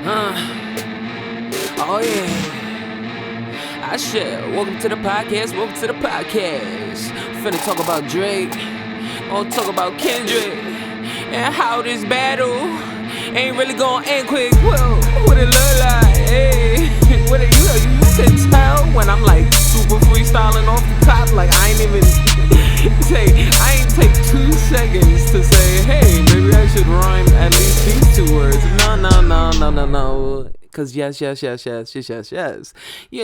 Oh yeah. I shit. Welcome to the podcast. Welcome to the podcast. Finna talk about Drake. Gonna talk about Kendrick and how this battle ain't really gonna end quick. Whoa, what it look like? Hey, what it you can tell when I'm like super freestyling off the top. Like I ain't even take 2 seconds to say, hey, maybe I should rhyme at least these 2 words. No. Cause yes. You're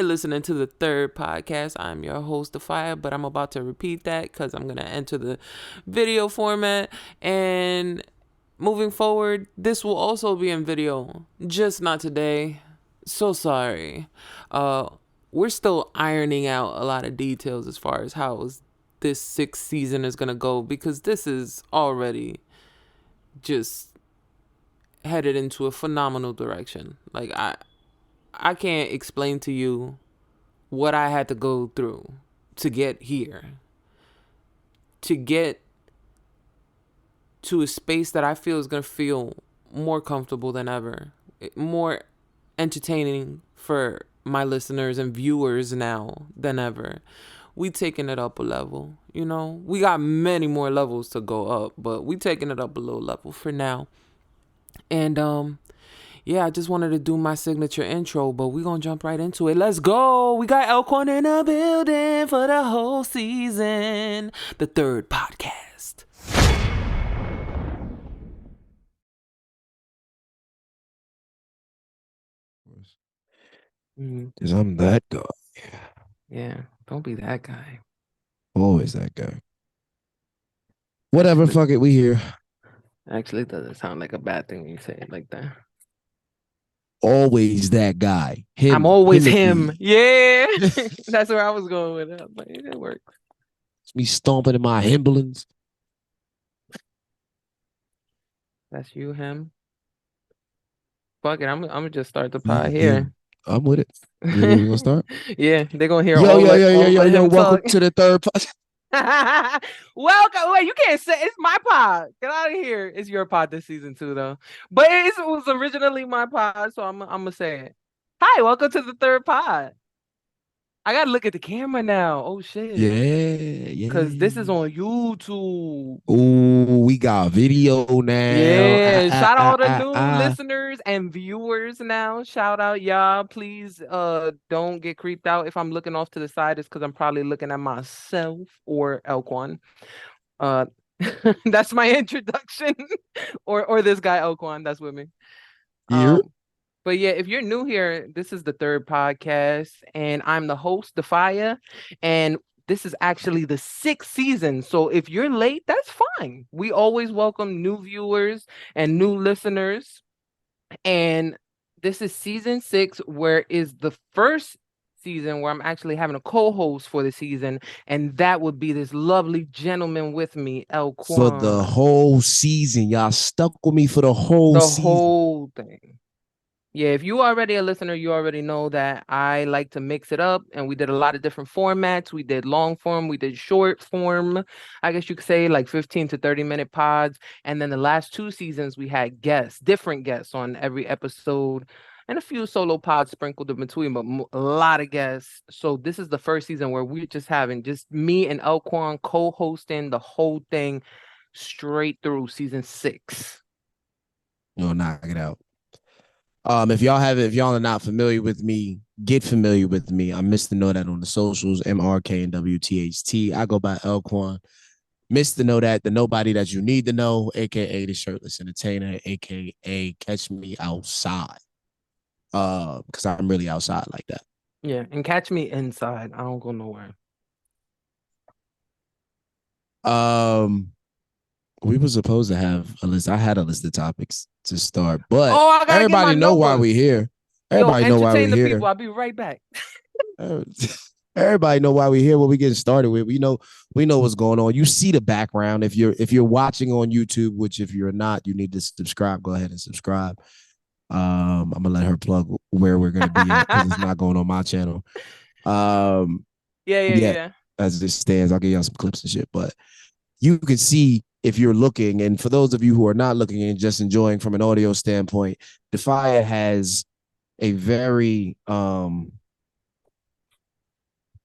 listening to the third podcast. I'm your host, DAPHYA, but I'm about to repeat that because I'm gonna enter the video format. And moving forward, this will also be in video, just not today. So sorry. We're still ironing out a lot of details as far as how this 6th season is gonna go, because this is already just headed into a phenomenal direction. Like I can't explain to you what I had to go through to get here. To get to a space that I feel is going to feel more comfortable than ever. More entertaining for my listeners and viewers now than ever. We taking it up a level, you know? We got many more levels to go up, but we taking it up a little level for now. And yeah, I just wanted to do my signature intro, but we're going to jump right into it. Let's go. We got L-Kwon in the building for the whole season. The third podcast. Because I'm that guy. Yeah, don't be that guy. Always that guy. Whatever, fuck it, we here. Actually, it doesn't sound like a bad thing when you say it like that. Always that guy. Him. I'm always him. Yeah. That's where I was going with it. But it works. It's me stomping in my Himbalans. That's you, him. Fuck it, I'm gonna just start the pod here. Yeah, I'm with it. We gonna start? Yeah, they're gonna hear yo. Welcome talk. to the third pod. Welcome. Wait, you can't say it's my pod. Get out of here. It's your pod this season too, though. But it was originally my pod, so I'm gonna say it. Hi, welcome to the third pod. I gotta look at the camera now. Oh shit. Yeah. Because this is on YouTube. Oh, we got video now. Yeah. Shout out to new listeners and viewers now. Shout out, y'all. Please don't get creeped out if I'm looking off to the side. It's because I'm probably looking at myself or L-Kwon. That's my introduction. or this guy L-Kwon that's with me. But yeah, if you're new here, this is the third podcast, and I'm the host, DAPHYA, and this is actually the 6th season. So if you're late, that's fine. We always welcome new viewers and new listeners. And this is season 6, where is the first season where I'm actually having a co-host for the season, and that would be this lovely gentleman with me, L-Kwon. For the whole season. Y'all stuck with me for the whole season. The whole thing. Yeah, if you already a listener, you already know that I like to mix it up, and we did a lot of different formats. We did long form, we did short form, I guess you could say, like 15 to 30-minute pods. And then the last 2 seasons, we had different guests on every episode, and a few solo pods sprinkled in between, but a lot of guests. So this is the first season where we're just having me and L-Kwon co-hosting the whole thing straight through season 6. No, knock it out. If y'all are not familiar with me, get familiar with me. I'm Mr. Know That on the socials, MRK and WTHT. I go by L-Kwon. Mr. Know That, the nobody that you need to know, aka the shirtless entertainer, aka catch me outside. Because I'm really outside like that. Yeah, and catch me inside. I don't go nowhere. We were supposed to have a list. I had a list of topics to start, but everybody know why we're here. Everybody know why we're here. People. I'll be right back. Everybody know why we're here. What we getting started with? We know what's going on. You see the background. If you're watching on YouTube, which if you're not, you need to subscribe. Go ahead and subscribe. I'm gonna let her plug where we're gonna be at because it's not going on my channel. Yeah. As it stands, I'll give y'all some clips and shit, but you can see if you're looking, and for those of you who are not looking and just enjoying from an audio standpoint, DAPHYA has a very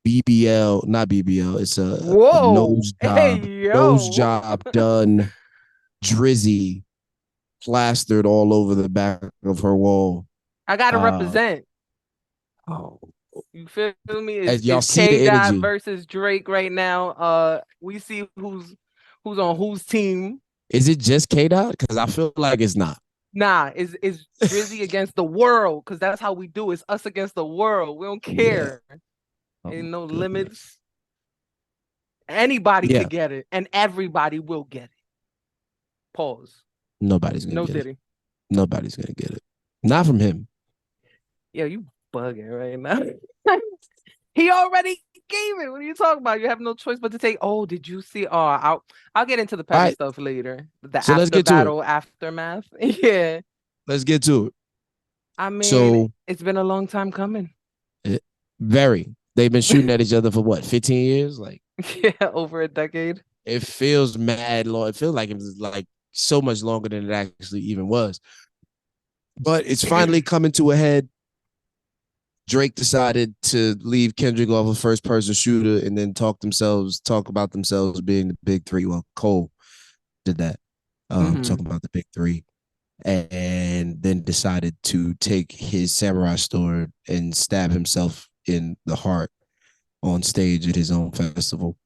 BBL, not BBL, it's a Whoa. Hey, nose yo. job done, Drizzy plastered all over the back of her wall. I gotta Uh, represent. oh, You feel me? as y'all Is see the K Dot energy, versus Drake right now. We see who's on whose team. is it just K Dot? Because I feel like it's not. Nah, is Drizzy against the world? Because that's how we do. It's us against the world. We don't Yeah. care. Oh Ain't my no goodness. limits. Anybody Yeah. could get it, and everybody will get it. Pause. Nobody's gonna No get it. Diddy. Nobody's gonna get it. Not from him. Yo, you bugging right now. He already gave it. What are you talking about? You have no choice but to take. Oh, did you see? Oh, I'll get into the All petty right. stuff later. The So let's after get to it. battle aftermath. Yeah. Let's get to it. I mean, So it's been a long time coming. it, very. They've been shooting at each other for what, 15 years? Like Yeah, over a decade. it feels mad long. It feels like it was like so much longer than it actually even was. But it's finally coming to a head. Drake decided to leave Kendrick off a first person shooter and then talk about themselves being the big three. Well, Cole did that. Mm-hmm. Talking about the big three. And then decided to take his samurai sword and stab himself in the heart on stage at his own festival.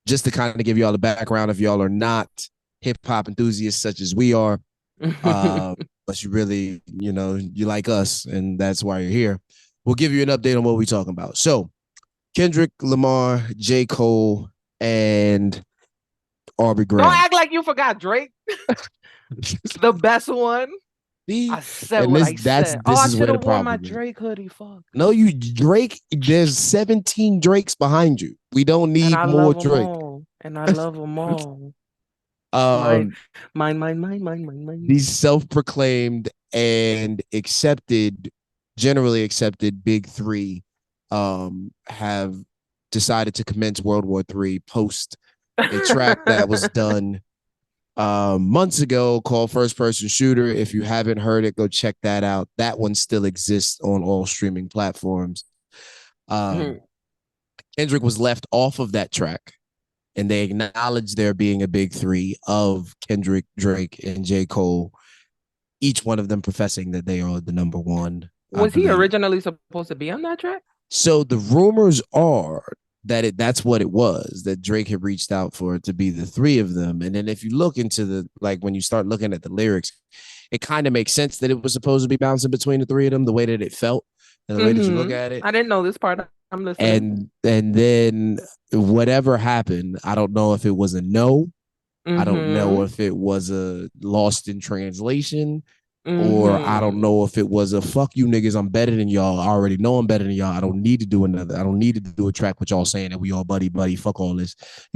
Just to kind of give y'all the background, if y'all are not hip hop enthusiasts such as we are, uh, but you really, you like us, and that's why you're here. We'll give you an update on what we're talking about. So, Kendrick Lamar, J. Cole, and Aubrey Don't Graham. act like you forgot Drake, the best one. I said And what this I that's said. Oh, this I is should where the have worn my problem is. Drake hoodie. Fuck. No, you Drake. There's 17 Drakes behind you. We don't And need I more love them Drake. all. And I love them all. Mine, um, mine. these self-proclaimed and generally accepted big three, have decided to commence World War III post a track that was done months ago called First Person Shooter. If you haven't heard it, go check that out. That one still exists on all streaming platforms. Um, Kendrick was left off of that track, and they acknowledged there being a big three of Kendrick, Drake, and J. Cole, each one of them professing that they are the number one, I Was he believe. originally supposed to be on that track? So the rumors are that that's what it was, that Drake had reached out for it to be the three of them. And then if you look into when you start looking at the lyrics, it kind of makes sense that it was supposed to be bouncing between the three of them, the way that it felt and the way that you look at it. I didn't know this part. I'm listening. And then whatever happened, I don't know if it was a no. I don't know if it was a lost in translation, or I don't know if it was a fuck you niggas, I'm better than y'all. I already know I'm better than y'all. I don't need to do another. I don't need to do a track with y'all saying that we all buddy buddy. Fuck all this.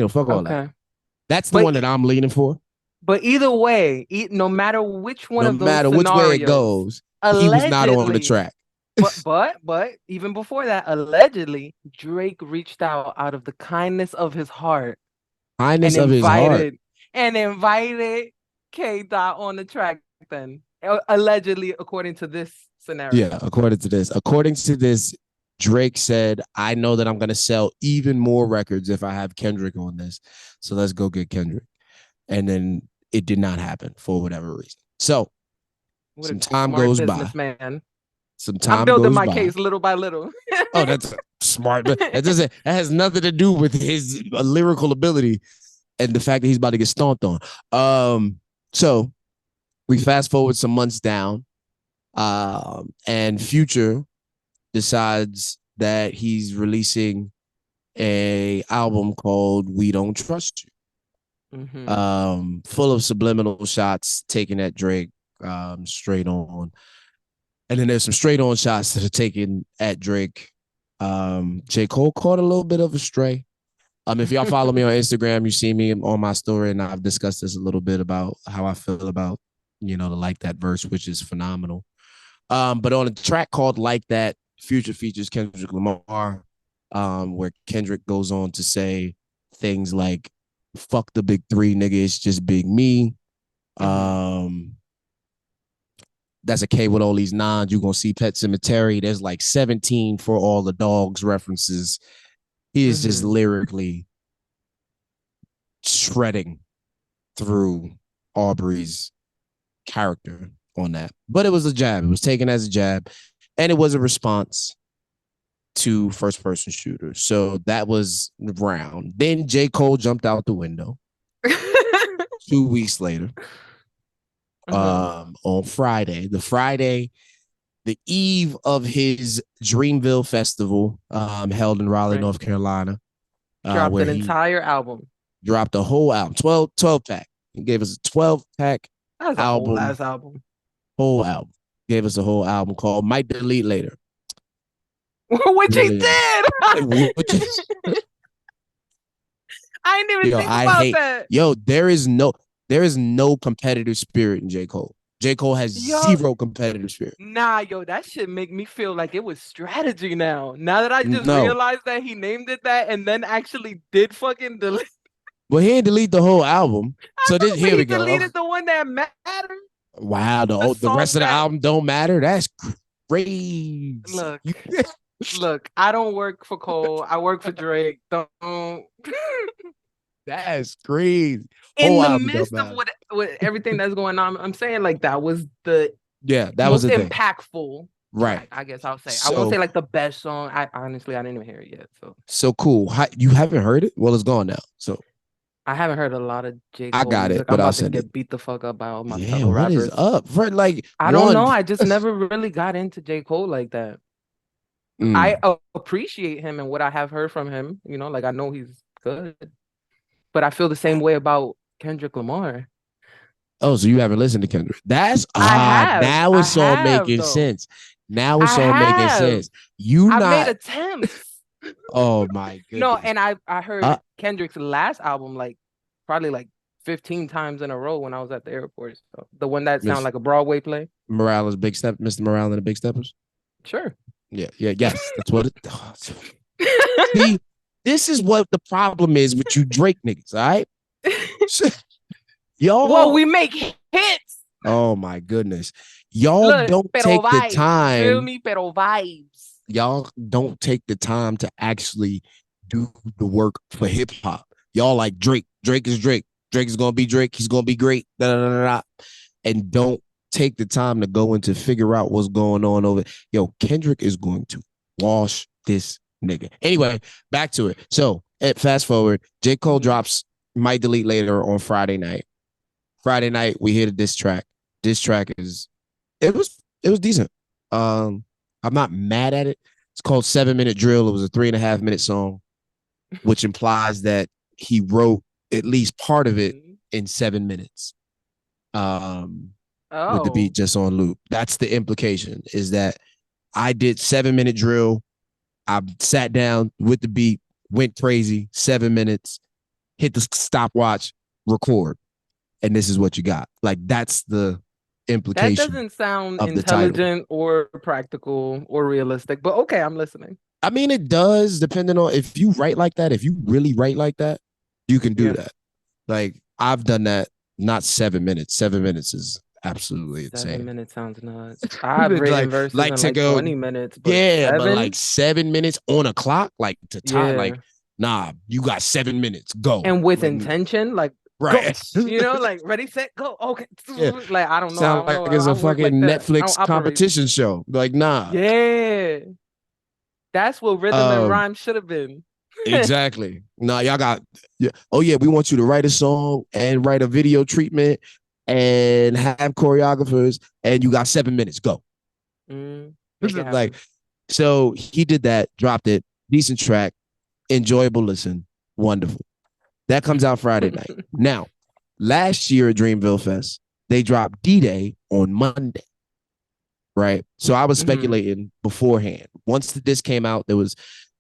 Fuck all that. Okay. That's the But one that I'm leaning for. but either way, no matter which one No of those matter which way it scenarios, goes, he was not on the allegedly, track. but even before that, allegedly, Drake reached out of the kindness of his heart and Kindness of his heart. invited K Dot on the track. Then allegedly, according to this Yeah, scenario. according to this, Drake said, "I know that I'm gonna sell even more records if I have Kendrick on this. So let's go get Kendrick." And then it did not happen for whatever reason. So What some a time smart goes by. businessman. Some I'm time building goes my by. case little by little. Oh, that's smart, but that has nothing to do with his lyrical ability and the fact that he's about to get stomped on. So we fast forward some months down, and Future decides that he's releasing a album called "We Don't Trust You," full of subliminal shots taken at Drake, straight on. And then there's some straight on shots that are taken at Drake. J. Cole caught a little bit of a stray. If y'all follow me on Instagram, you see me on my story, and I've discussed this a little bit about how I feel about, the Like That verse, which is phenomenal. But on a track called Like That, Future features Kendrick Lamar, where Kendrick goes on to say things like, Fuck the big three, nigga. It's just big me. Mm-hmm. That's a K with all these nines. You're gonna see Pet Cemetery. There's like 17 for all the dogs references. He is just Mm-hmm. lyrically shredding through Aubrey's character on that. But it was a jab. It was taken as a jab, and it was a response to first person shooters. So that was round. Then J. Cole jumped out the window 2 weeks later. Uh-huh. On Friday, the eve of his Dreamville Festival, held in Raleigh, Right. North Carolina, Dropped where an he entire album. dropped a whole album, 12 pack. He gave us a 12-pack That's a whole album, ass album. whole album. Gave us a whole album called Might Delete Later. Which he Really, did. which is, I didn't even yo, think I about hate, that. yo, there is no competitive spirit in J. Cole. J. Cole has Yo, zero competitive spirit. nah, yo, that shit make me feel like it was strategy now. Now that I just No. realized that he named it that and then actually did fucking delete. Well, he didn't delete the whole album. I So know, this but here he we go. deleted the one that mattered. Wow, The the rest songs of the that album don't matter. That's crazy. look, look, I don't work for Cole. I work for Drake. Don't That's crazy. in Whole the album don't midst of matter. what everything that's going on, I'm saying like that was the Yeah, that was most the thing. impactful Right. track, I guess I'll say. I won't say So like the best song. I honestly I didn't even hear it yet. So so cool. You haven't heard it? Well, it's gone now. So I haven't heard a lot of J. I Cole got it, music. I'm but I'll about to send it. get beat the fuck up by all my Yeah, fellow what is rappers. up? For like I don't know. one. I just never really got into J. Cole like that. I Mm. appreciate him and what I have heard from him. You know, like I know he's good, but I feel the same way about Kendrick Lamar. Oh, so you haven't listened to Kendrick? That's I odd. have. Now I it's all have making though. sense. Now it's I all making have. sense. You I've made not. attempts. Oh my No, goodness. and I Uh, heard Kendrick's last album like probably like 15 times in a row when I was at the airport. So the one that sounded Miss like a Broadway play. Morales, Big Step, Mr. Morale and the Big Steppers. Sure. Yeah, yeah, yes. That's what it. See, this is what the problem is with you Drake niggas, all right? Well, Y'all, we make hits. oh my goodness. Y'all Look, don't pero take the vibes. You feel time. me? Pero vibes. Y'all don't take the time to actually do the work for hip hop. Y'all like Drake. Drake is Drake. Drake is gonna be Drake. He's gonna be great. Da, da, da, da. And don't take the time to go and to figure out what's going on over. Yo, Kendrick is going to wash this nigga. Anyway, back to it. So fast forward. J. Cole drops Might Delete Later on Friday night. Friday night, we hit a diss track. Diss track is it was decent. I'm not mad at it. It's called 7 Minute Drill. It was a 3.5 minute song, which implies that he wrote at least part of it in 7 minutes. With the beat Oh, just on loop. That's the implication, is that I did 7 minute drill. I sat down with the beat, went crazy, 7 minutes, hit the stopwatch, record. And this is what you got. Like, that's the that implication doesn't sound of the title. intelligent or practical or realistic, but okay, I'm listening. I mean, it does, depending on if you write like that, if you really write like that, you can do Yeah. that. Like, I've done that, not 7 minutes. 7 minutes is absolutely 7 insane. minutes sounds nuts. I've written verses like in to like go, 20 minutes, but yeah, but like 7? 7 minutes on a clock, like to time, like, Yeah. nah, you got 7 minutes, go. And with Like, intention, like go, right. like ready, set, go. Okay. Yeah. Like I don't know. I Sound don't like know. it's a I work fucking like that. I Netflix don't operate. competition show. Like, nah. Yeah. That's what rhythm and Um, rhyme should have been. exactly. Nah, y'all got, yeah. Oh yeah, we want you to write a song and write a video treatment and have choreographers, and you got 7 minutes. Go. Make it Like, happen. so he did that, dropped it, decent track, enjoyable listen, wonderful. That comes out Friday night. Now, last year at Dreamville Fest, they dropped D-Day on Monday, right? So I was speculating beforehand. Once the disc came out,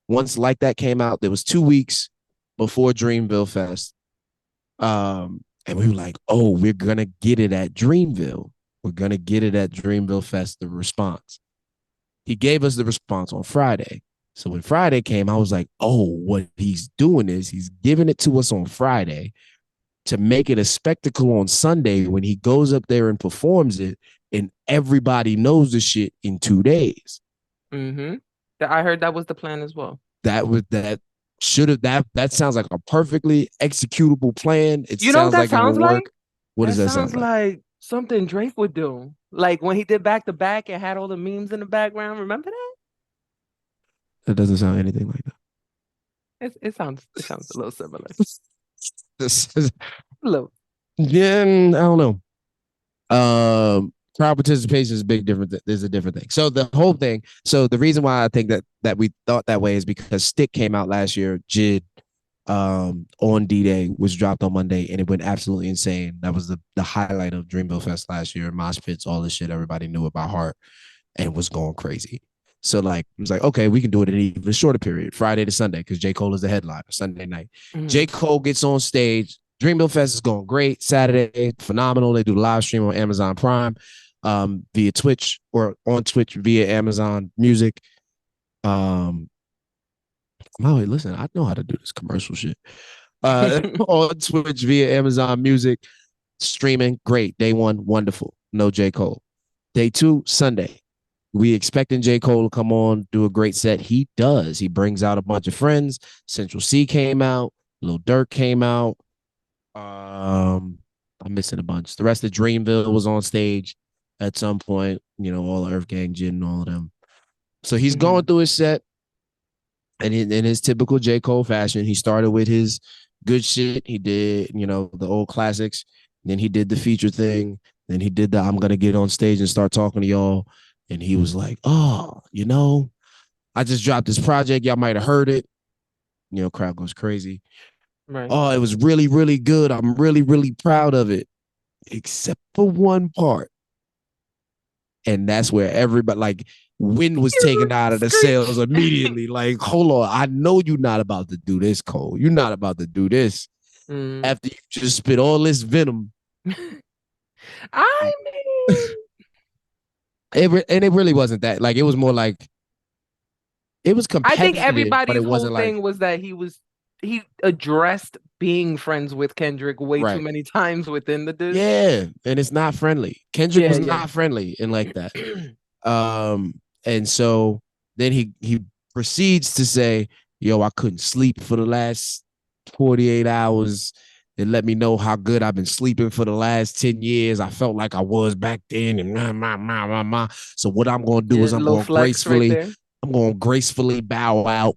once Like That came out, there was 2 weeks before Dreamville Fest. And we were like, oh, we're gonna get it at Dreamville. We're gonna get it at Dreamville Fest, the response. He gave us the response on Friday. So when Friday came, I was like, oh, what he's doing is he's giving it to us on Friday to make it a spectacle on Sunday when he goes up there and performs it, and everybody knows the shit in 2 days. Mm-hmm. I heard that was the plan as well. That should have that sounds like a perfectly executable plan. It You know what sounds that like it will sounds like? work. What does That that sound sounds like? like something Drake would do. Like when he did back to back and had all the memes in the background. Remember that? That doesn't sound anything like It sounds a little similar. that. This is, A little. yeah, I don't know. Crowd participation is a big different. There's a different thing. So the whole thing. So the reason why I think that we thought that way is because Stick came out last year. Jid, on D-Day was dropped on Monday, and it went absolutely insane. That was the highlight of Dreamville Fest last year. Mosh pits, all this shit. Everybody knew it by heart and was going crazy. So like it was like, okay, we can do it in an even shorter period, Friday to Sunday, because J. Cole is the headliner, Sunday night. J. Cole gets on stage. Dreamville Fest is going great. Saturday, phenomenal. They do live stream on Amazon Prime, via Twitch or on Twitch via Amazon Music. Oh, wait, listen, I know how to do this commercial shit. On Twitch via Amazon Music, streaming, great. Day one, wonderful. No J. Cole. Day two, Sunday. We expecting J. Cole to come on, do a great set. He does. He brings out a bunch of friends. Central C came out. Lil Durk came out. I'm missing a bunch. The rest of Dreamville was on stage at some point. You know, all the Earth Gang, Jid, and all of them. So he's going through his set, and in his typical J. Cole fashion, he started with his good shit. He did, you know, the old classics. Then he did the feature thing. Then he did the I'm gonna get on stage and start talking to y'all. And he was like, oh, you know, I just dropped this project. Y'all might have heard it. You know, crowd goes crazy. Right. Oh, it was really, really good. I'm really, really proud of it, except for one part. And that's where everybody, like, wind was taken out of the sails immediately. Like, hold on, I know you're not about to do this, Cole. You're not about to do this. After you just spit all this venom. I mean, it really wasn't that. Like, it was more like, it was I think competitive, but everybody's it whole wasn't like, thing was that he addressed being friends with Kendrick way too right. many times within the diss. Yeah, and it's not friendly. Kendrick Yeah, was yeah. not friendly and like that. And so then he proceeds to say, "Yo, I couldn't sleep for the last 48 hours. It let me know how good I've been sleeping for the last 10 years. I felt like I was back then." And So what I'm gonna do Yeah, is low flex right there. I'm gonna gracefully bow out.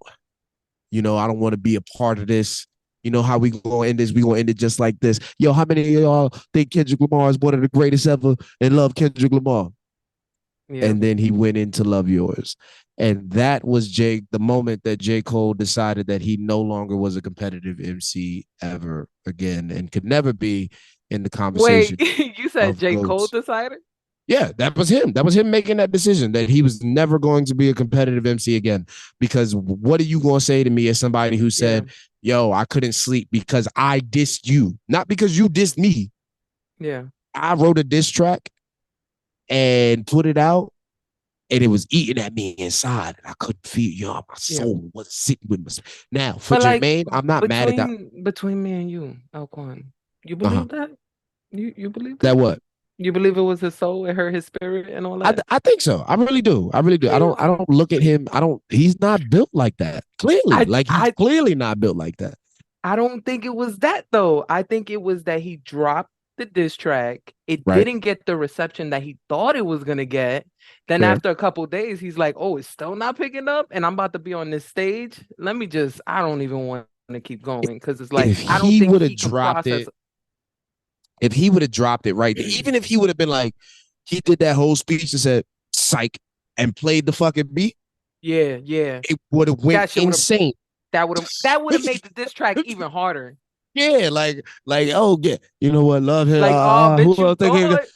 You know, I don't want to be a part of this. You know how we gonna end this? We gonna end it just like this. Yo, how many of y'all think Kendrick Lamar is one of the greatest ever and love Kendrick Lamar? Yeah. And then he went into Love Yours. And that was the moment that J. Cole decided that he no longer was a competitive MC ever again and could never be in the Wait, conversation you said of J. Cole GOATs. decided? Yeah, that was him. That was him making that decision that he was never going to be a competitive MC again. Because what are you going to say to me as somebody who Yeah. said, yo, I couldn't sleep because I dissed you, not because you dissed me. Yeah. I wrote a diss track and put it out, and it was eating at me inside, and I couldn't feel, yo, my soul was sitting with me. Now, for But like Jermaine, I'm not mad at that. between me and you, L-Kwon, you Uh-huh. believe that? You believe That that? what? You believe it was his soul, it hurt his spirit and all that? I think so. I really do. I really do. I don't look at him. He's not built like that. Clearly. I Like he's I clearly not built like that. I don't think it was that though. I think it was that he dropped the diss track. It Right. didn't get the reception that he thought it was gonna get. Then Fair. after a couple days, he's like, "Oh, it's still not picking up, and I'm about to be on this stage. Let me just. I don't even want to keep going because it's like If I don't he think would have he can dropped process." it, if he would have dropped it right, even if he would have been like, he did that whole speech and said, psych, and played the fucking beat, Yeah, yeah. it would have went That shit would have. insane. That would have made the diss track even harder. Yeah, oh, yeah, you know what, love him. Like, oh, bitch, Who you else thinking? thought.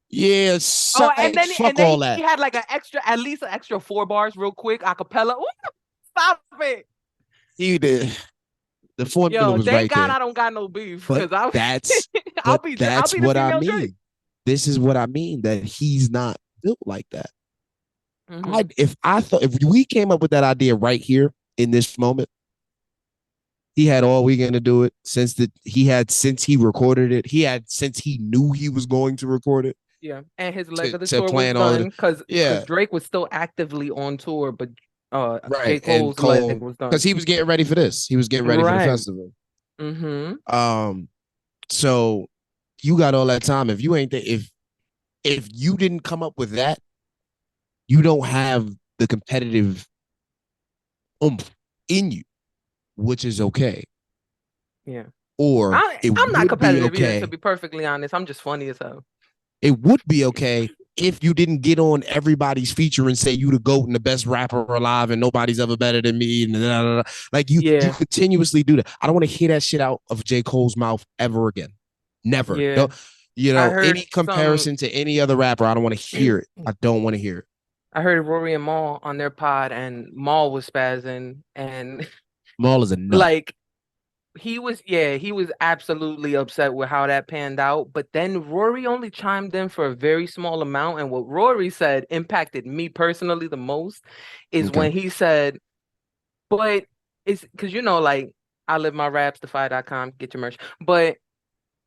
Yeah, Oh, and psych, then fuck he all that. had like at least an extra 4 bars real quick, a cappella. Ooh, stop it. He did. The formula Yo, was thank right God there. I don't got no beef But because I that's I'll but be that's the what I female Drake. mean. This is what I mean, that he's not built like that. If we came up with that idea right here in this moment, he had all weekend to do it since he recorded it. He had since he knew he was going to record it. Yeah, and his leg of the To tour was plan all of done the because yeah, Drake was still actively on tour, but J. right. And Cole's leg Cole, was because done. he was getting ready for this. He was getting ready for the Right. festival. Mm-hmm. So you got all that time. If you ain't there, if you didn't come up with that, you don't have the competitive oomph in you, which is okay. Yeah. Or it I'm not would be competitive either, to okay. be perfectly honest. I'm just funny as hell. It would be okay if you didn't get on everybody's feature and say you the GOAT and the best rapper alive and nobody's ever better than me. And blah, blah, blah. Like you Yeah. continuously do that. I don't want to hear that shit out of J. Cole's mouth ever again. Never. Yeah. Don't, I any heard some comparison to any other rapper, I don't want to hear it. I don't want to hear it. I heard Rory and Maul on their pod, and Maul was spazzing, and Maul is a nut. like he was absolutely upset with how that panned out. But then Rory only chimed in for a very small amount, and what Rory said impacted me personally the most is Okay. when he said, "But it's because like I live my raps, DAPHYA.com, get your merch, but."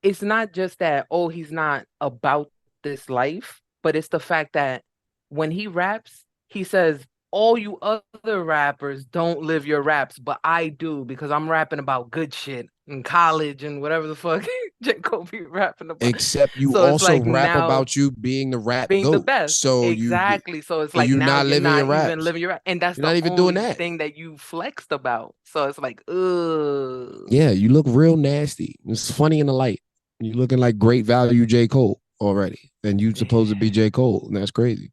It's not just that, oh, he's not about this life, but it's the fact that when he raps, he says, all you other rappers don't live your raps, but I do because I'm rapping about good shit in college and whatever the fuck J. Cole be rapping about. Except you So it's also like rap now about you being the rap being the GOAT. best. So Exactly. So it's like you're now not you're living your not even raps. living your rap. And that's You're the not even doing only that. thing that you flexed about. So it's like, ugh. Yeah, you look real nasty. It's funny in the light. You looking like great value J. Cole already. And you supposed to be J. Cole. And that's crazy.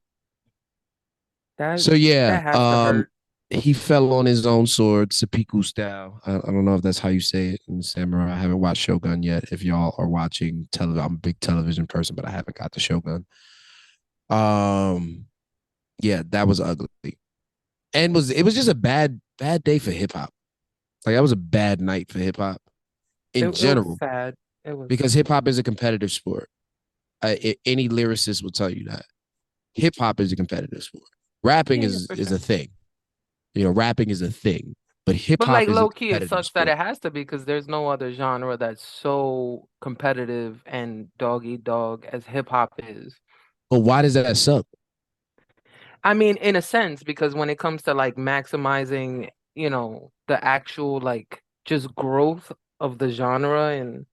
That So yeah, that has to hurt. he fell on his own sword, seppuku style. I don't know if that's how you say it in samurai. I haven't watched Shogun yet. If y'all are watching television, I'm a big television person, but I haven't got the Shogun. Um, yeah, that was ugly, and it was just a bad day for hip hop. Like that was a bad night for hip hop in It was general sad. It was because hip hop is a competitive sport. Any lyricist will tell you that hip hop is a competitive sport. Rapping yeah, for is sure. a thing. Rapping is a thing, but hip But hop like is a low key, it competitive sucks that sport. it has to be because there's no other genre that's so competitive and dog eat dog as hip hop is. But why does that suck? I mean, in a sense, because when it comes to like maximizing, the actual like just growth of the genre, and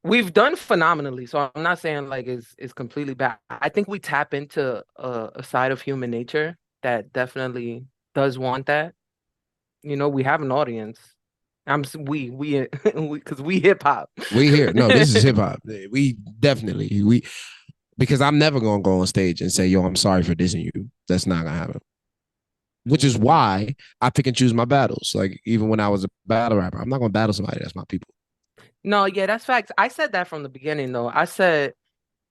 we've done phenomenally. So I'm not saying like it's completely bad. I think we tap into a side of human nature that definitely does want that. We have an audience. We because we hip hop. We here. No, this is hip hop. We definitely because I'm never gonna go on stage and say, "Yo, I'm sorry for dissing you." That's not gonna happen. Which is Mm. why I pick and choose my battles. Like even when I was a battle rapper, I'm not gonna battle somebody that's my people. No, yeah, that's facts. I said that from the beginning though. I said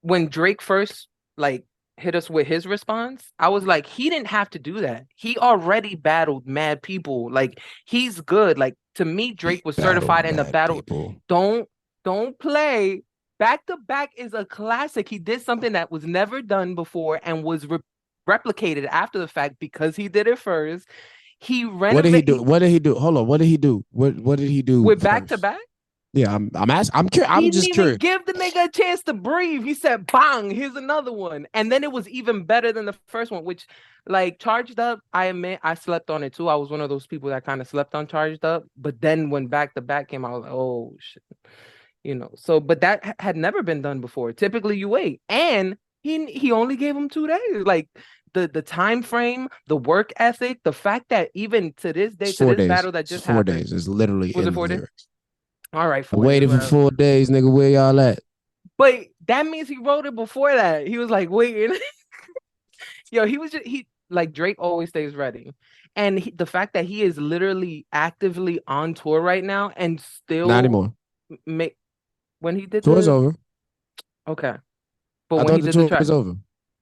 when Drake first like hit us with his response, I was like, he didn't have to do that. He already battled mad people. Like he's good. Like to me, He Drake was battled certified in the mad battle. people. Don't don't play. Back to back is a classic. He did something that was never done before and was replicated after the fact because he did it first. He What did he renovated do? What did he do? Hold on. What did he do? What did he do with back to first? back. Yeah, I'm asking. I'm curious. He I'm didn't just even curious. give the nigga a chance to breathe. He said, bang, here's another one. And then it was even better than the first one, which, like, Charged Up, I admit, I slept on it too. I was one of those people that kind of slept on Charged Up. But then when Back to Back came out, I was like, oh, shit. So, but that had never been done before. Typically, you wait. And he only gave him 2 days. Like, the time frame, the work ethic, the fact that even to this day, It's to four this days. battle that It's just 4 days. happened, It's literally was it in the 4 days? lyrics. All right, I 4 days, waited for whatever. 4 days, nigga. Where y'all at? But that means he wrote it before that. He was like waiting. Yo, he was just he like Drake always stays ready. And the fact that he is literally actively on tour right now and Not still anymore. make when he did Tour's the over. okay. But I when thought he the did the tour track, was over.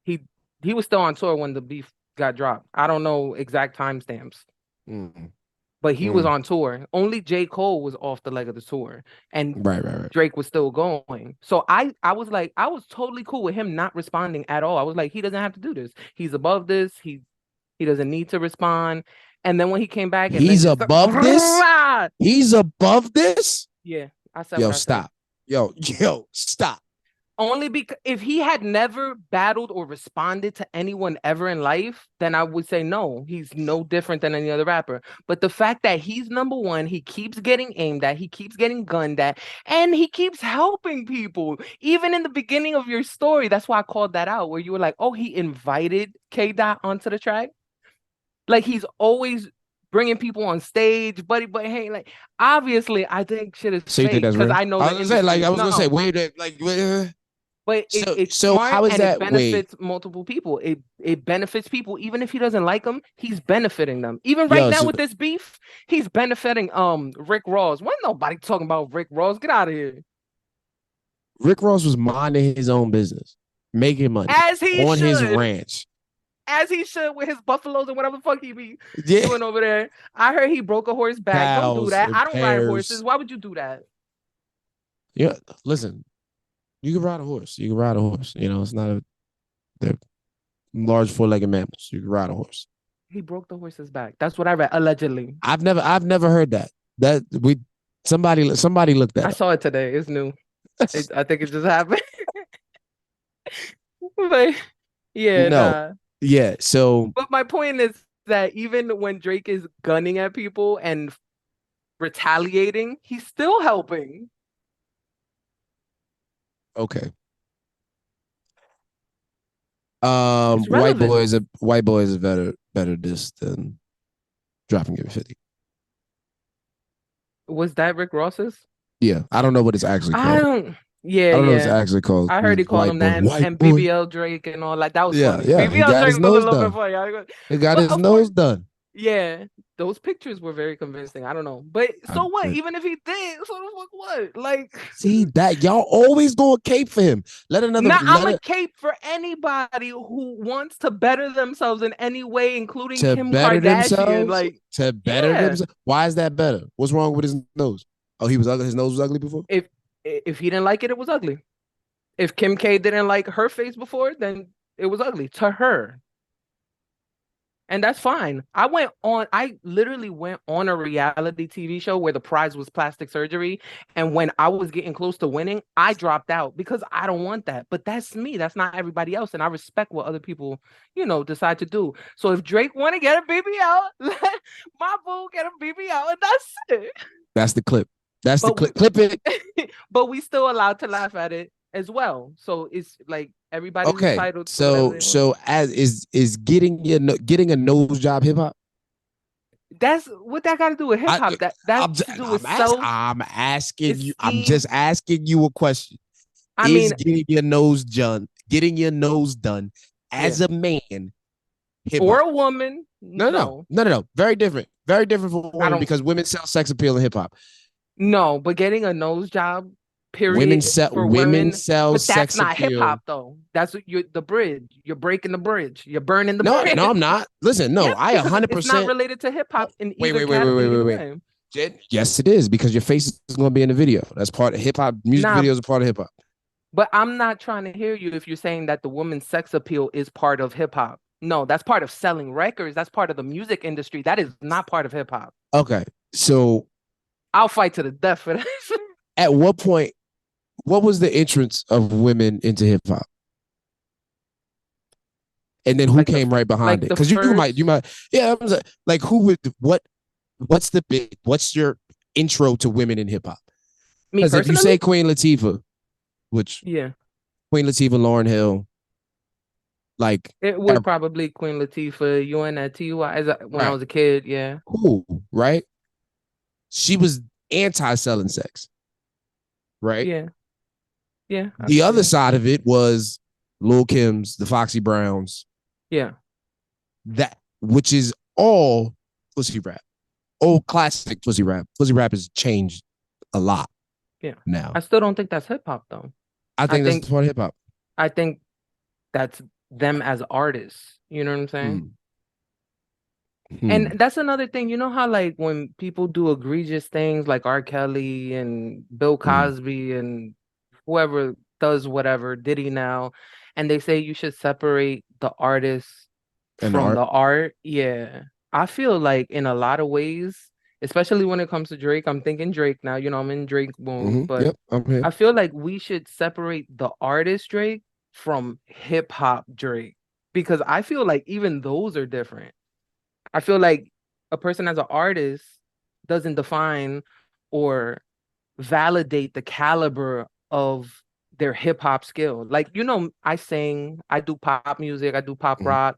he he was still on tour when the beef got dropped. I don't know exact timestamps. Mm, But he was mm. on tour. Only J. Cole was off the leg of the tour, and Right, right, right. Drake was still going. So I was like, I was totally cool with him not responding at all. I was like, he doesn't have to do this. He's above this. He doesn't need to respond. And then when he came back and then He's just above this. He's above this. yeah, I said Yo, what I said. stop. Yo, stop. Only because if he had never battled or responded to anyone ever in life, then I would say no, he's no different than any other rapper. But the fact that he's number one, he keeps getting aimed at, he keeps getting gunned at, and he keeps helping people. Even in the beginning of your story, that's why I called that out, where you were like, oh, he invited K Dot onto the track. Like he's always bringing people on stage, but hey, like obviously, I think shit is So you think fake that's because real? I know I the was gonna say, like, industry. I was gonna say, No, wait, like, wait, but so it's so smart how is and it that? Wait, benefits multiple people. It benefits people even if he doesn't like them. He's benefiting them. Even right yo, now so with this beef, he's benefiting Rick Ross. When nobody talking about Rick Ross, get out of here. Rick Ross was minding his own business, making money As he on his should, ranch. as he should with his buffaloes and whatever the fuck he be Yeah, doing over there. I heard he broke a horse back. Don't do cows that. and I don't ride horses. pears. Why would you do that? Yeah, listen, you can ride a horse. You can ride a horse. You know, it's not a they're large four-legged mammals. You can ride a horse. He broke the horse's back. That's what I read allegedly. I've never heard that. That we somebody looked that I up. saw it today. It's new. I think it just happened. But yeah, No, nah. yeah. So But my point is that even when Drake is gunning at people and retaliating, he's still helping. okay. It's relevant. White boy is a better diss than dropping give 50. Was that Rick Ross's? Yeah, I don't know what it's actually I called. don't. Yeah, I don't know what it's yeah. actually called. I heard he It's called him that, white and boy. BBL Drake and all that. That was Yeah, funny. yeah. He BBL got his Drake was a nose little bit done. funny. He got But his of course, nose done. yeah, those pictures were very convincing. I don't know, but I, so what? Even if he did, so the fuck what? Like, see that y'all always going cape for him. now I'm Let a it cape for anybody who wants to better themselves in any way, including to Kim better Kardashian. themselves. Like, To better yeah, themselves. Why is that better? What's wrong with his nose? Oh, he was ugly. His nose was ugly before. if if he didn't like it, it was ugly. If Kim K didn't like her face before, then it was ugly to her. And that's fine. I literally went on a reality TV show where the prize was plastic surgery. And when I was getting close to winning, I dropped out because I don't want that. But that's me. That's not everybody else. And I respect what other people, decide to do. So if Drake want to get a BBL, let my boo get a BBL, and that's it. That's the clip. That's the But clip. Clip it. but we still allowed to laugh at it as well. So it's like everybody's Okay. entitled to whatever So they want. as is getting a nose job hip hop? That's what that got to do with hip I hop. That's to do with self I'm asking you. I'm esteem. just asking you a question. I Is mean, getting your nose done yeah, as a man hip or hop? a woman. No, No. Very different. Very different for I women don't. because women sell sex appeal in hip hop. No, but getting a nose job, Women period, sell for women women. sell But that's sex not hip appeal. hop though. That's what you're the bridge. You're breaking the bridge. You're burning the No, bridge. no, I'm not. Listen, no, Yep, I because it's not 100%. related to hip Oh, hop in wait, either wait, wait, wait, wait, in wait, either wait. way. Yes, it is because your face is going to be in the video. That's part of hip hop. Music Nah, videos are part of hip hop. but I'm not trying to hear you if you're saying that the woman's sex appeal is part of hip hop. No, that's part of selling records. That's part of the music industry. That is not part of hip hop. Okay, so I'll fight to the death for that. at what point? What was the entrance of women into hip hop? And then who like the came right behind like it? the Because first yeah. I'm like, who would what's the big? What's your intro to women in hip hop? me Because if you personally, say Queen Latifah, which yeah, Queen Latifah, Lauryn Hill, like, it would probably Queen Latifah, UNT when I right, was a kid. Yeah, cool, right? She was anti-selling sex, right? yeah, yeah. I The can see other that. side of it was Lil Kim's, the Foxy Browns, Yeah, that which is all pussy rap, old classic pussy rap. Pussy rap has changed a lot yeah. now. I still don't think that's hip hop though. I I think that's think part of hip hop. I think that's them as artists. You know what I'm saying? Hmm. And Hmm. that's another thing. You know how like when people do egregious things like R. Kelly and Bill Hmm. Cosby and whoever does whatever, Diddy now, and they say you should separate the artist And the from art. the art. Yeah. I feel like in a lot of ways, especially when it comes to Drake, I'm thinking Drake now, I'm in Drake mode, but Yep, I'm here. I feel like we should separate the artist Drake from hip hop Drake because I feel like even those are different. I feel like a person as an artist doesn't define or validate the caliber of their hip hop skill. Like, I sing, I do pop music, I do pop Mhm, rock,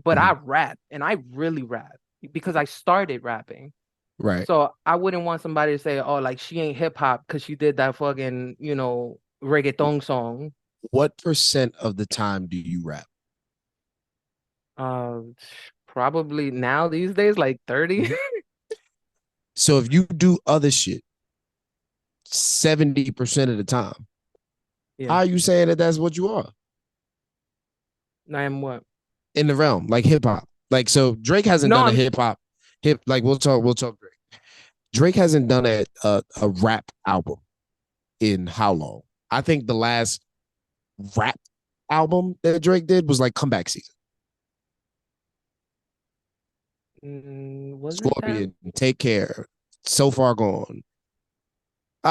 but I mhm. rap and I really rap because I started rapping. Right. So I wouldn't want somebody to say, oh, like she ain't hip hop because she did that fucking, reggaeton song. What percent of the time do you rap? Uh, Probably now these days, like 30. Mhm. So if you do other shit 70% of the time, how Yeah. are you saying that that's what you are I am what? in the realm, like hip hop? Like, so Drake hasn't No, done a I'm like we'll talk Drake. Drake hasn't done a rap album in how long? I think the last rap album that Drake did was like Comeback Season. was it that? Scorpion, Take Care, So Far Gone.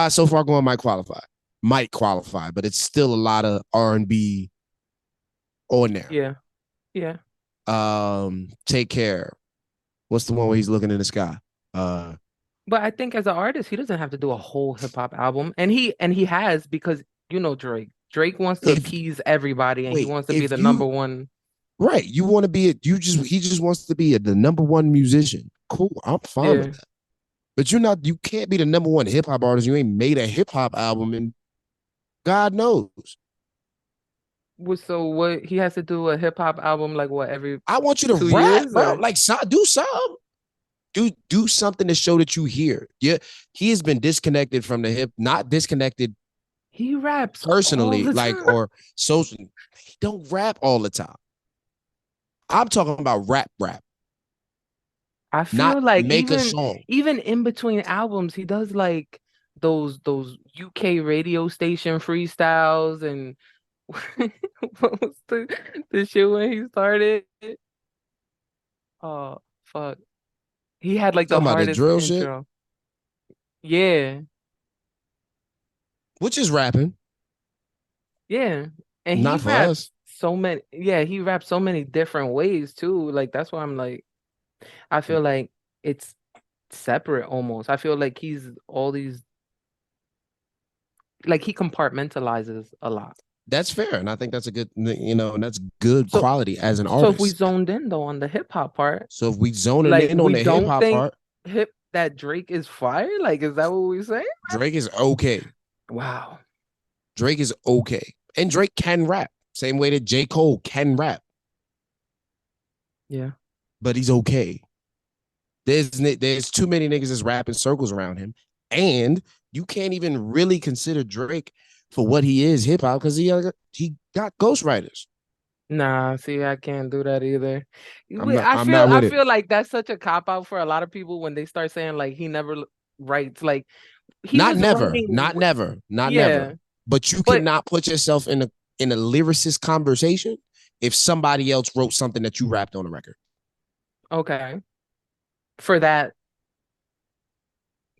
So Far Gone might qualify, but it's still a lot of R&B on there. Yeah. Yeah. Take Care. What's the one where he's looking in the sky? But I think as an artist, he doesn't have to do a whole hip hop album. And he has because Drake. Drake wants to If appease everybody and he wait, wants to be if the number you one. right, you want to be he just wants to be the number one musician. Cool, I'm fine with Yeah. that. But you can't be the number one hip hop artist. You ain't made a hip hop album and God knows. So what he has to do a hip hop album like what every I want you to 2 years rap, bro. or Like, do something. Do something to show that you here. Yeah, he has been disconnected from the not disconnected he raps all personally, the like, time. or socially. He don't rap all the time. I'm talking about rap, I not feel like make a even song. even in between albums, he does like those UK radio station freestyles and what was the shit when he started? Oh fuck. He had You like the talking about the hardest drill shit, intro. Yeah, which is rapping, yeah. And he not for raps us. he raps so many different ways too. Like that's why I'm like, I feel like it's separate almost. I feel like he's all these like he compartmentalizes a lot. That's fair, and I think that's a good, and that's good So quality as an so if we artist. zoned in though on the hip hop part, So if we zoning like in on we the hip don't hop think part, hip that Drake is fire? Like, is that what we say? Drake is okay. Wow. Drake is okay, and Drake can rap. Same way that J Cole can rap, Yeah. but he's okay. There's too many niggas that's rapping circles around him, and you can't even really consider Drake for what he is hip hop because he got ghostwriters. Nah, see, I can't do that either. I'm not I I'm feel not I with it. feel like that's such a cop out for a lot of people when they start saying like he never writes. Like he Not was never, writing. not never, not Yeah, never. But you but cannot put yourself in a lyricist conversation if somebody else wrote something that you rapped on a record. okay for that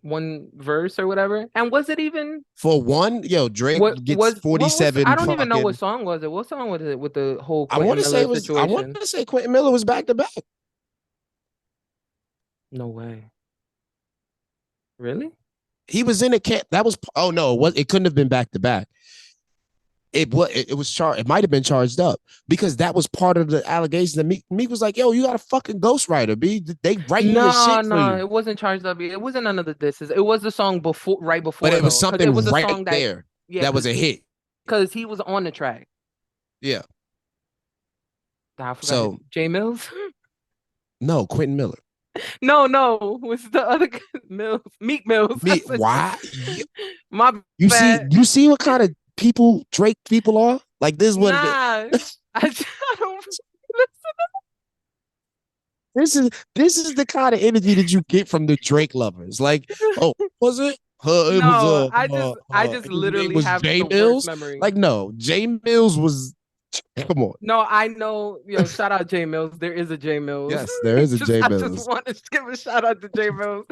one verse or whatever. And was it even For one, yo, Drake gets what was? I 47 don't even know what fucking. song was it. What song was it with the whole I want Quentin to say Miller it was. I want situation? to say Quentin Miller was back to back. No way. Really? He was in a camp. That was. Oh no, it couldn't have been back to back. It was charged. It might have been charged up because that was part of the allegations. That Meek was like, "Yo, you got a fucking ghostwriter, B. They writing your No, shit for no, you." it wasn't charged up. It wasn't none of the disses. It was the song before, right But before it was though, because it was something a right song that, there yeah, that was a hit. because he was on the track. Yeah. I forgot it. So Jay Mills. no, Quentin Miller. No, was the other guy, Mills, Meek Mills. I Me, said why? my You see, bad. you see what kind of people Drake people are? Like this is what it is. Nah, I don't. This is the kind of energy that you get from the Drake lovers. Like, oh, was it? It was No, I just his name literally was have Jay the worst Mills. memory. Like, no, Jay Mills was Come on. No, I know. Yo, shout out J Mills. There is a J Mills. Yes, there is a J I Mills. just want to give a shout out to J Mills.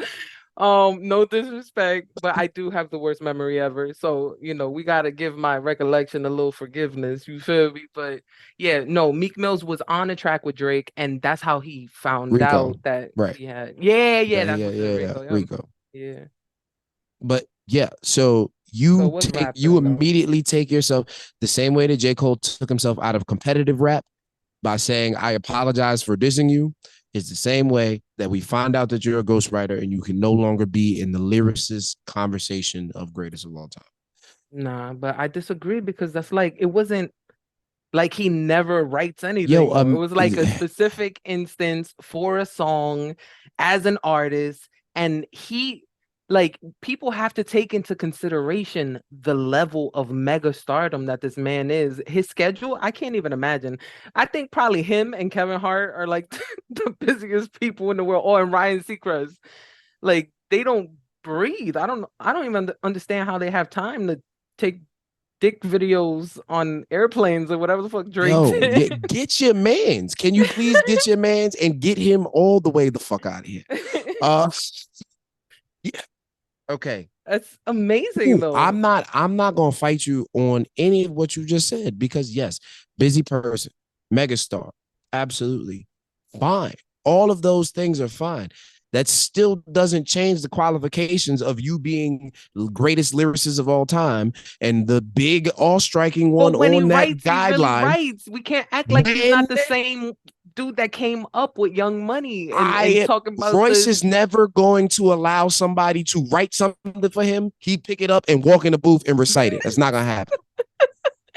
No disrespect, but I do have the worst memory ever. So, we gotta give my recollection a little forgiveness. You feel me? But yeah, no, Meek Mills was on a track with Drake, and that's how he found Rico. out that Right. he had. Yeah, that's yeah, what's yeah, in yeah, Rico. Yeah. Rico. Yeah. But yeah, so So what's rap you then, though? immediately take yourself the same way that J. Cole took himself out of competitive rap by saying, I apologize for dissing you. It's the same way that we find out that you're a ghostwriter and you can no longer be in the lyricist conversation of greatest of all time. Nah, but I disagree because that's like it wasn't like he never writes anything. Yo, It was like a specific instance for a song as an artist, and people have to take into consideration the level of mega stardom that this man is. His schedule, I can't even imagine. I think probably him and Kevin Hart are like the busiest people in the world. Oh, and Ryan Seacrest. Like they don't breathe. I don't even understand how they have time to take dick videos on airplanes or whatever the fuck Drake did. Get your mans. Can you please get your mans and get him all the way the fuck out of here? Yeah. Okay. That's amazing though. I'm not gonna fight you on any of what you just said because yes, busy person, megastar, absolutely fine. All of those things are fine. That still doesn't change the qualifications of you being greatest lyricist of all time and the big all-striking one on that guideline. He really writes. We can't act like he's not the same dude that came up with Young Money and talking about Royce is never going to allow somebody to write something for him. He pick it up and walk in the booth and recite it. That's not gonna happen.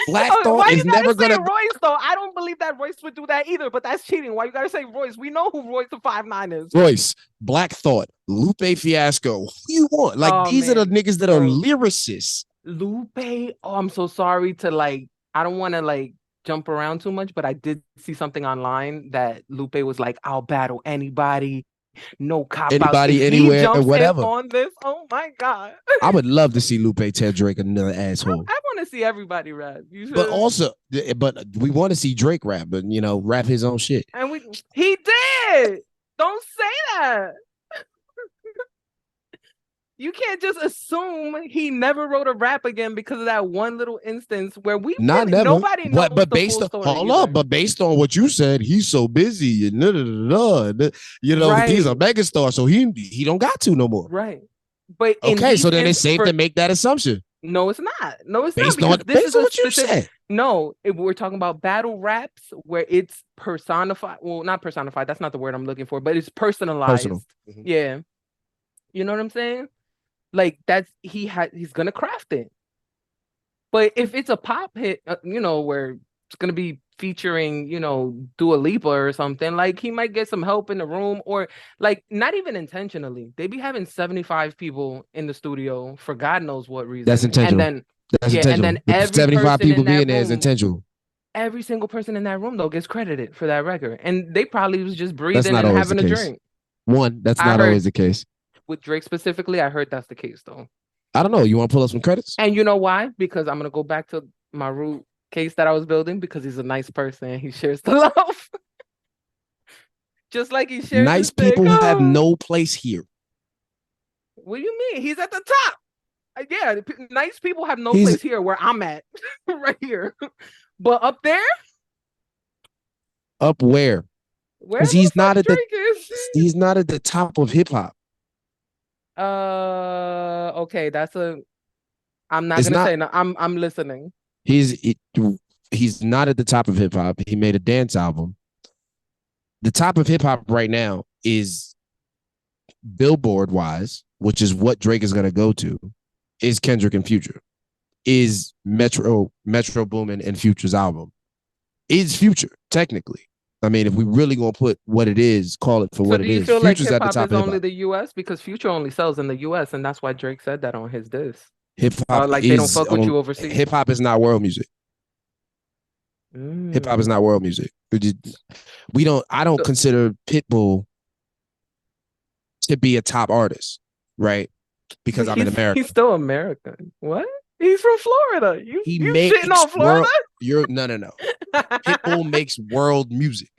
Black Thought is never gonna. Royce though, I don't believe that Royce would do that either. But that's cheating. Why you gotta say Royce? We know who Royce the 5'9" is. Royce, Black Thought, Lupe Fiasco. Who you want? Like these are the niggas that are lyricists. Lupe. Oh, I'm so sorry to I don't want to jump around too much, but I did see something online that Lupe was like, "I'll battle anybody." No cop anybody, anywhere, whatever. On this, oh my god! I would love to see Lupe tell Drake another asshole. I want to see everybody rap. But we want to see Drake rap, but rap his own shit. And he did. Don't say that. You can't just assume he never wrote a rap again because of that one little instance where nobody knows but based on but based on what you said, he's so busy and right. He's a megastar, so he don't got to no more. Right. But okay, so then it's safe to make that assumption. No, it's not. No, it's based not. Based on what you said. No, we're talking about battle raps where it's personified. Well, not personified. That's not the word I'm looking for, but it's personalized. Mm-hmm. Yeah. You know what I'm saying? Like he's gonna craft it. But if it's a pop hit, where it's gonna be featuring, Dua Lipa or something, like he might get some help in the room, or not even intentionally. They be having 75 people in the studio for God knows what reason. That's intentional. And then every 75 people being there room, is intentional. Every single person in that room though gets credited for that record, and they probably was just breathing and having a drink. That's not always the case. With Drake specifically, I heard that's the case though. I don't know. You want to pull up some credits? And you know why? Because I'm gonna go back to my root case that I was building because he's a nice person. He shares the love. Just like he shares. Nice people have no place here. What do you mean? He's at the top. Yeah, nice people have no place here where I'm at. Right here. But up there? Up where? Where he's not at he's not at the top of hip hop. Okay, I'm not gonna say no. I'm listening. He's not at the top of hip hop. He made a dance album. The top of hip hop right now is Billboard wise, which is what Drake is gonna go to, is Kendrick and Future, is Metro Boomin and Future's album, is Future technically. I mean, if we really gonna put what it is, call it for what it is. So do you feel like hip hop is only the U.S. because Future only sells in the U.S. and that's why Drake said that on his diss. Hip hop they don't fuck with you overseas. Hip hop is not world music. Hip hop is not world music. I don't consider Pitbull to be a top artist, right? Because I'm in America. He's still American. What? He's from Florida. He You makes shitting on Florida? No. Pitbull makes world music.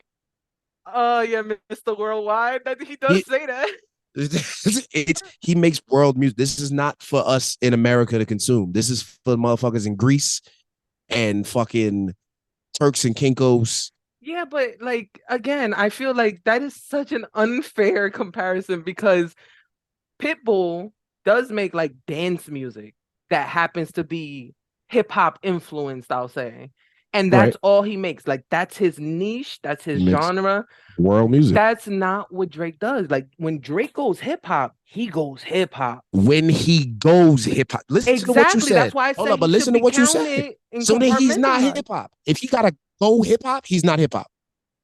Yeah, Mr. Worldwide. He does He, say that. he makes world music. This is not for us in America to consume. This is for motherfuckers in Greece and fucking Turks and Kinkos. Yeah, but like again, I feel like that is such an unfair comparison because Pitbull does make like dance music that happens to be hip hop influenced, I'll say. And that's Right. all he makes. Like that's his niche, that's his He makes genre. world music. That's not what Drake does. Like when Drake goes hip hop, he goes hip hop. When he goes hip hop, listen to what you Exactly. said. That's why I Hold said up, but he listen should to be what you said. counted and So then he's not compartmentalized. hip hop. If he gotta go hip hop, he's not hip hop.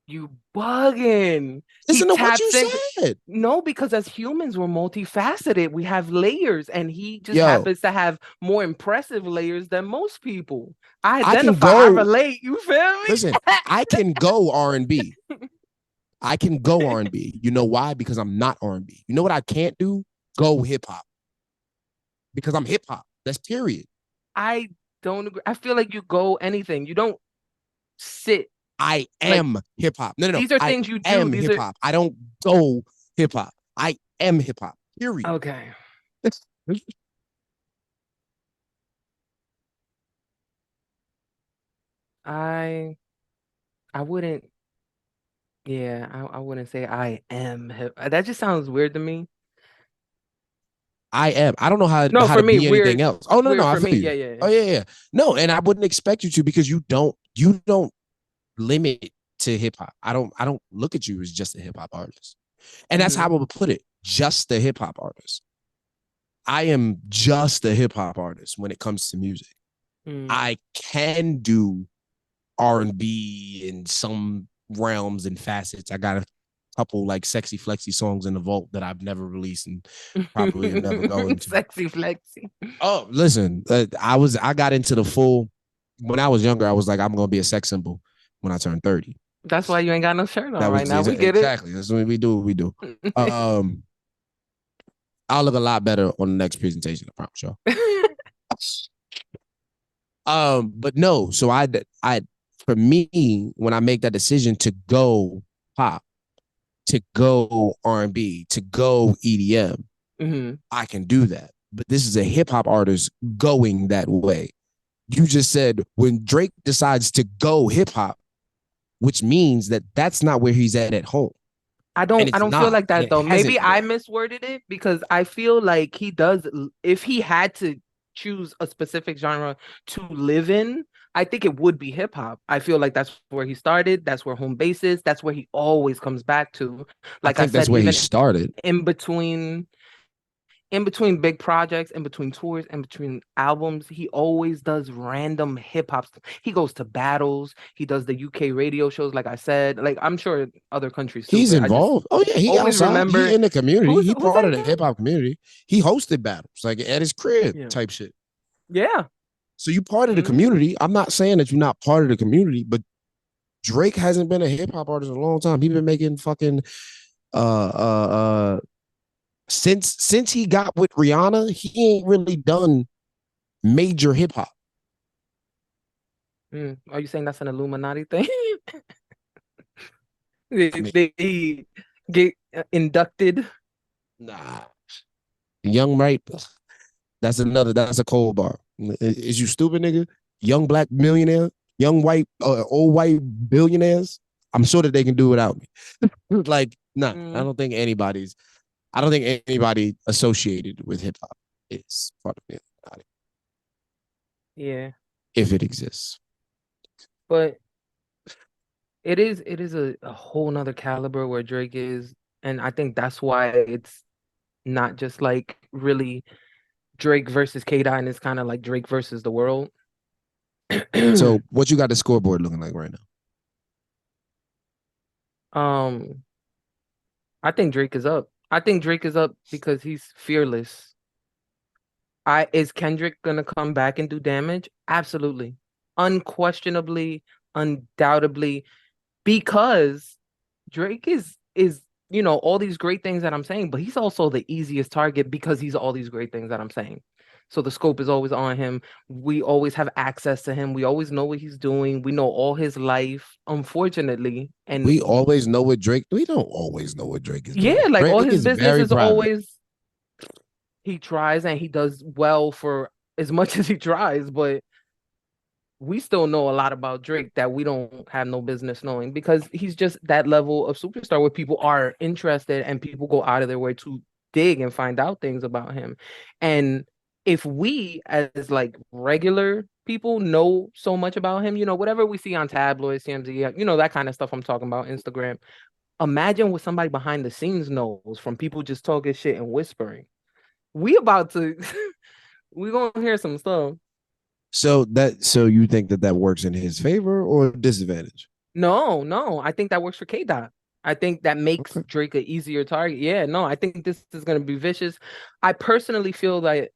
You bugging. Listen He to what you taps in. said. No, because as humans, we're multifaceted. We have layers, and he just Yo, happens to have more impressive layers than most people. I I can identify, I go. relate. You feel me? Listen, I can go R&B. I can go R&B. You know why? Because I'm not R&B. You know what I can't do? Go hip hop. Because I'm hip hop. That's period. I don't agree. I feel like you go anything. You don't sit. I am hip hop. No. These are I things you do. am These hip hop. I don't go hip hop. I am hip hop. Period. Okay. I wouldn't. Yeah, I wouldn't say I am hip. That just sounds weird to me. I am. I don't know how No, for to me, be anything weird. else. Oh no, Weird I for feel me. you. Yeah. Oh yeah. No, and I wouldn't expect you to because you don't limit to hip hop. I don't look at you as just a hip hop artist. And that's how I would put it. Just a hip hop artist. I am just a hip hop artist when it comes to music. I can do R&B in some realms and facets. I got a couple like sexy flexy songs in the vault that I've never released and probably never go into. Sexy flexy. Oh, listen, I got into the full when I was younger. I was like, I'm gonna be a sex symbol when I turn 30. That's why you ain't got no shirt on That was right now. We get exactly. That's what we do. What we do. I'll look a lot better on the next presentation. I promise y'all. But no. So I for me, when I make that decision to go pop, to go R&B, to go EDM, I can do that. But this is a hip hop artist going that way. You just said when Drake decides to go hip hop, which means that that's not where he's at home. I don't feel like that though. Maybe I been. misworded it because I feel like he does. If he had to choose a specific genre to live in, I think it would be hip hop. I feel like that's where he started. That's where home base is. That's where he always comes back to. Like I think that's said, where he even started. in between big projects, in between tours, in between albums, he always does random hip hop stuff. He goes to battles. He does the UK radio shows, like I said. Like I'm sure other countries too. He's involved. Oh yeah, he always outside. remember He in the community. He part of the again? hip hop community. He hosted battles like at his crib type shit. Yeah. So you part of the community. I'm not saying that you're not part of the community, but Drake hasn't been a hip hop artist in a long time. He's been making fucking since he got with Rihanna, he ain't really done major hip hop. Are you saying that's an Illuminati thing? they get inducted? Nah, Young Right. That's a cold bar. Is you stupid, nigga? Young black millionaire, young white, old white billionaires. I'm sure that they can do without me. Like, nah, I don't think anybody associated with hip hop is part of it. Yeah. If it exists. But it is a whole nother caliber where Drake is, and I think that's why it's not just like really Drake versus K Dot, and it's kind of like Drake versus the world. So what you got the scoreboard looking like right now? I think Drake is up. I think Drake is up because he's fearless. Is Kendrick gonna come back and do damage? Absolutely. Unquestionably, undoubtedly, because Drake is all these great things that I'm saying, but he's also the easiest target because he's all these great things that I'm saying. So the scope is always on him. We always have access to him. We always know what he's doing. We know all his life, unfortunately. And We always know what Drake. We don't always know what Drake is yeah, doing. like all Drake his is business very is private. always, he tries and he does well for as much as he tries, but we still know a lot about Drake that we don't have no business knowing, because he's just that level of superstar where people are interested and people go out of their way to dig and find out things about him. And if we as like regular people know so much about him, whatever we see on tabloids, CMZ, that kind of stuff I'm talking about, Instagram, imagine what somebody behind the scenes knows from people just talking shit and whispering. We about to we gonna hear some stuff. So you think that works in his favor or disadvantage? No, I think that works for K Dot. I think that makes Okay. Drake an easier target. Yeah, no, I think this is gonna be vicious. I personally feel that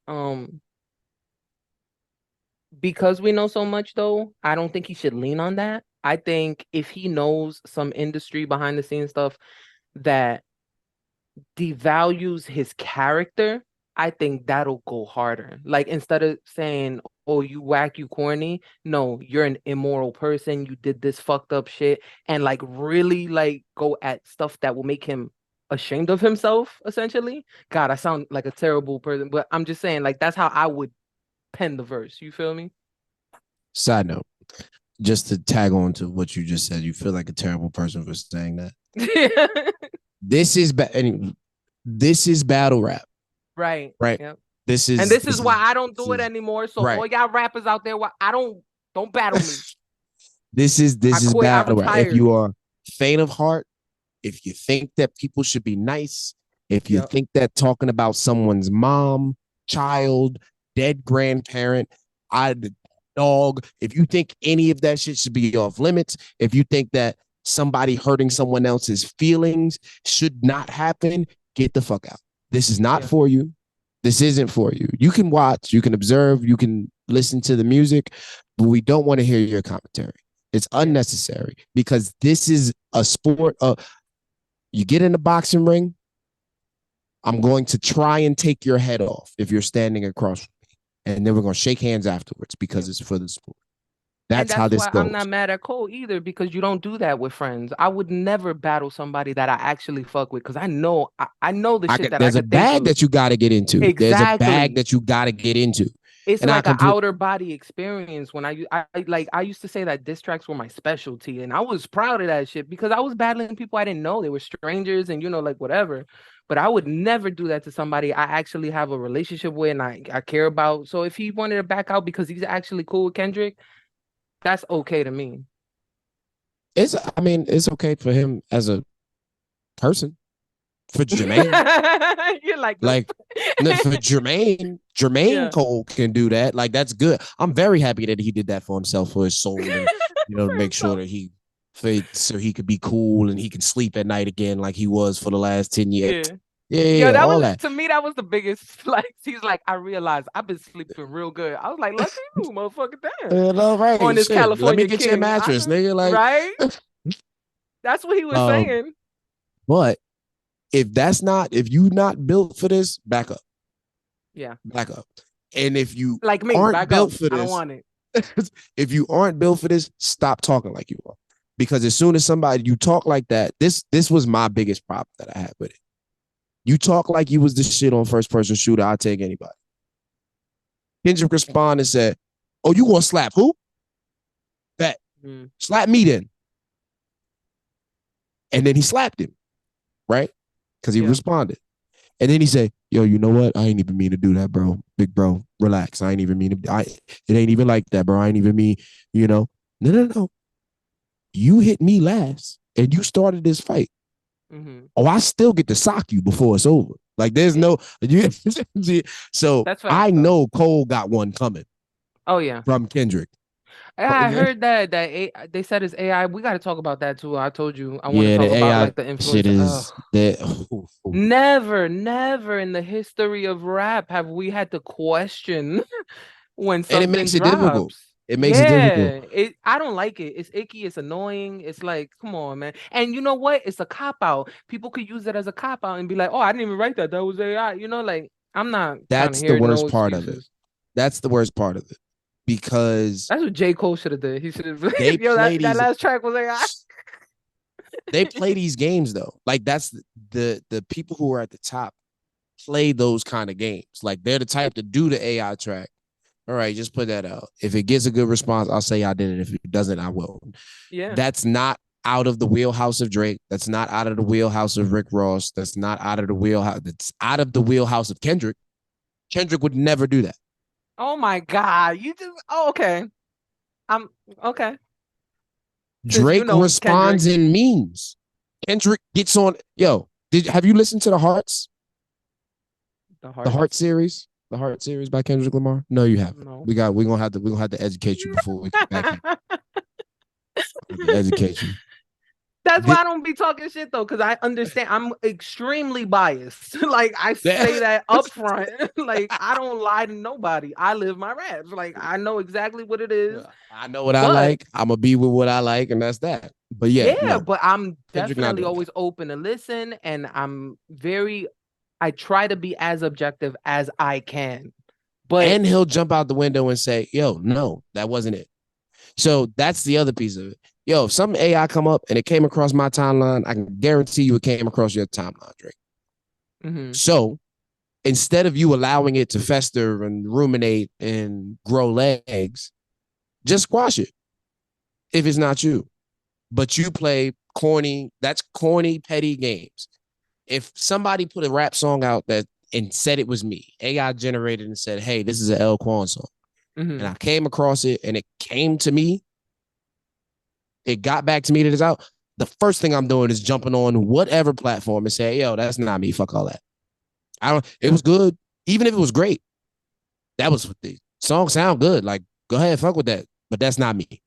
because we know so much though, I don't think he should lean on that. I think if he knows some industry behind the scenes stuff that devalues his character, I think that'll go harder. Like instead of saying, "Oh, you whack, you corny," no, you're an immoral person. You did this fucked up shit, and like really like go at stuff that will make him ashamed of himself. Essentially, God, I sound like a terrible person, but I'm just saying like that's how I would pen the verse. You feel me? Side note, just to tag on to what you just said, you feel like a terrible person for saying that. This is this is battle rap, Right. right? Yep. This And is this is why I don't do it is anymore. So all right. y'all rappers out there, I don't battle me. This I is quit. I'm battle rap. If tired. you are faint of heart, if you think that people should be nice, if you Yep. think that talking about someone's mom, child, dead grandparent, dog, if you think any of that shit should be off limits, if you think that somebody hurting someone else's feelings should not happen, get the fuck out. This is not Yeah. for you. This isn't for you. You can watch, you can observe, you can listen to the music, but we don't want to hear your commentary. It's unnecessary because this is a sport of you get in the boxing ring, I'm going to try and take your head off if you're standing across from me. And then we're going to shake hands afterwards because it's for the sport. And That's how that's this why I'm goes. not mad at Cole either, because you don't do that with friends. I would never battle somebody that I actually fuck with, because I know the shit that I There's a could think bag of. that you got to get into. There's a bag Exactly. that you got to get into. It's And like an outer body experience. When I used to say that diss tracks were my specialty, and I was proud of that shit because I was battling people I didn't know. They were strangers, and like whatever. But I would never do that to somebody I actually have a relationship with and I care about. So if he wanted to back out because he's actually cool with Kendrick, that's okay to me. it's okay for him as a person. For Jermaine, You're like, nope. like for Jermaine Yeah. Cole can do that. Like that's good. I'm very happy that he did that for himself, for his soul, and make sure that so he could be cool and he can sleep at night again like he was for the last 10 years. Yeah. Yeah, Yo, that all was that. to me, that was the biggest flex. He's like, I realized I've been sleeping real good. I was like, lucky you, motherfucker, damn. All On right, this shit. Let me California get you a king. mattress, nigga. Like, Right? That's what he was saying. but if you not built for this, back up. Yeah. Back up. And if you Like me, aren't back up. built for I don't this, want it. if you aren't built for this, stop talking like you are. Because as soon as somebody you talk like that, this was my biggest problem that I had with it. You talk like you was the shit on first person shooter, I'll take anybody. Kendrick responded and said, "Oh, you gonna slap who? That slap me then." And then he slapped him, right? Because he responded. And then he said, "Yo, you know what? I ain't even mean to do that, bro. Big bro, relax. I ain't even mean to. It ain't even like that, bro. I ain't even mean, No, no. You hit me last, and you started this fight. Oh, I still get to sock you before it's over. Like there's no. So I know Cole got one coming. Oh yeah, from Kendrick. I heard that they said it's AI. We got to talk about that too. I told you I want to Yeah, talk the about AI like the influence. shit is that. Never in the history of rap have we had to question when And it something makes it difficult. drops. It makes it difficult. I don't like it. It's icky. It's annoying. It's like, come on, man. And you know what? It's a cop out. People could use it as a cop out and be like, "Oh, I didn't even write that. That was AI." Like I'm not trying to That's the hear no worst part of it. excuses. That's the worst part of it, because That's what J Cole should have did. He should have. they Yo, play that these last track was like, they play these games though. Like that's the people who are at the top play those kind of games. Like they're the type to do the AI track. All right, just put that out. If it gets a good response, I'll say I did it. If it doesn't, I will. yeah. That's not out of the wheelhouse of Drake. That's not out of the wheelhouse of Rick Ross. That's not out of the wheelhouse. That's out of the wheelhouse of Kendrick. Kendrick would never do that. Oh my God, you just. Oh, okay. I'm okay. Since you Drake know Kendrick, responds in memes. Kendrick gets on. Yo, have you listened to the Hearts? the The heart. Heart series? The Heart series by Kendrick Lamar? No, you haven't. No. We're gonna have to educate you before we come back here. Educate you. That's why I don't be talking shit though, because I understand I'm extremely biased. Like I say that up front. Like I don't lie to nobody. I live my raps. Like I know exactly what it is. I know what I like. I'm gonna be with what I like, and that's that. But yeah, no, but I'm Kendrick not definitely doing always open to listen, and I try to be as objective as I can. But and he'll jump out the window and say, "Yo, no, that wasn't it." So that's the other piece of it. Yo, if some AI come up and it came across my timeline, I can guarantee you it came across your timeline, Drake. So instead of you allowing it to fester and ruminate and grow legs, just squash it if it's not you. But you play that's corny, petty games. If somebody put a rap song out that and said it was me, AI generated and said, hey, this is an L-Kwon song. And I came across it and it came to me, it got back to me that it's out. The first thing I'm doing is jumping on whatever platform and say, yo, that's not me. Fuck all that. It was good. Even if it was great, that was the song sound good. Like, go ahead, fuck with that. But that's not me.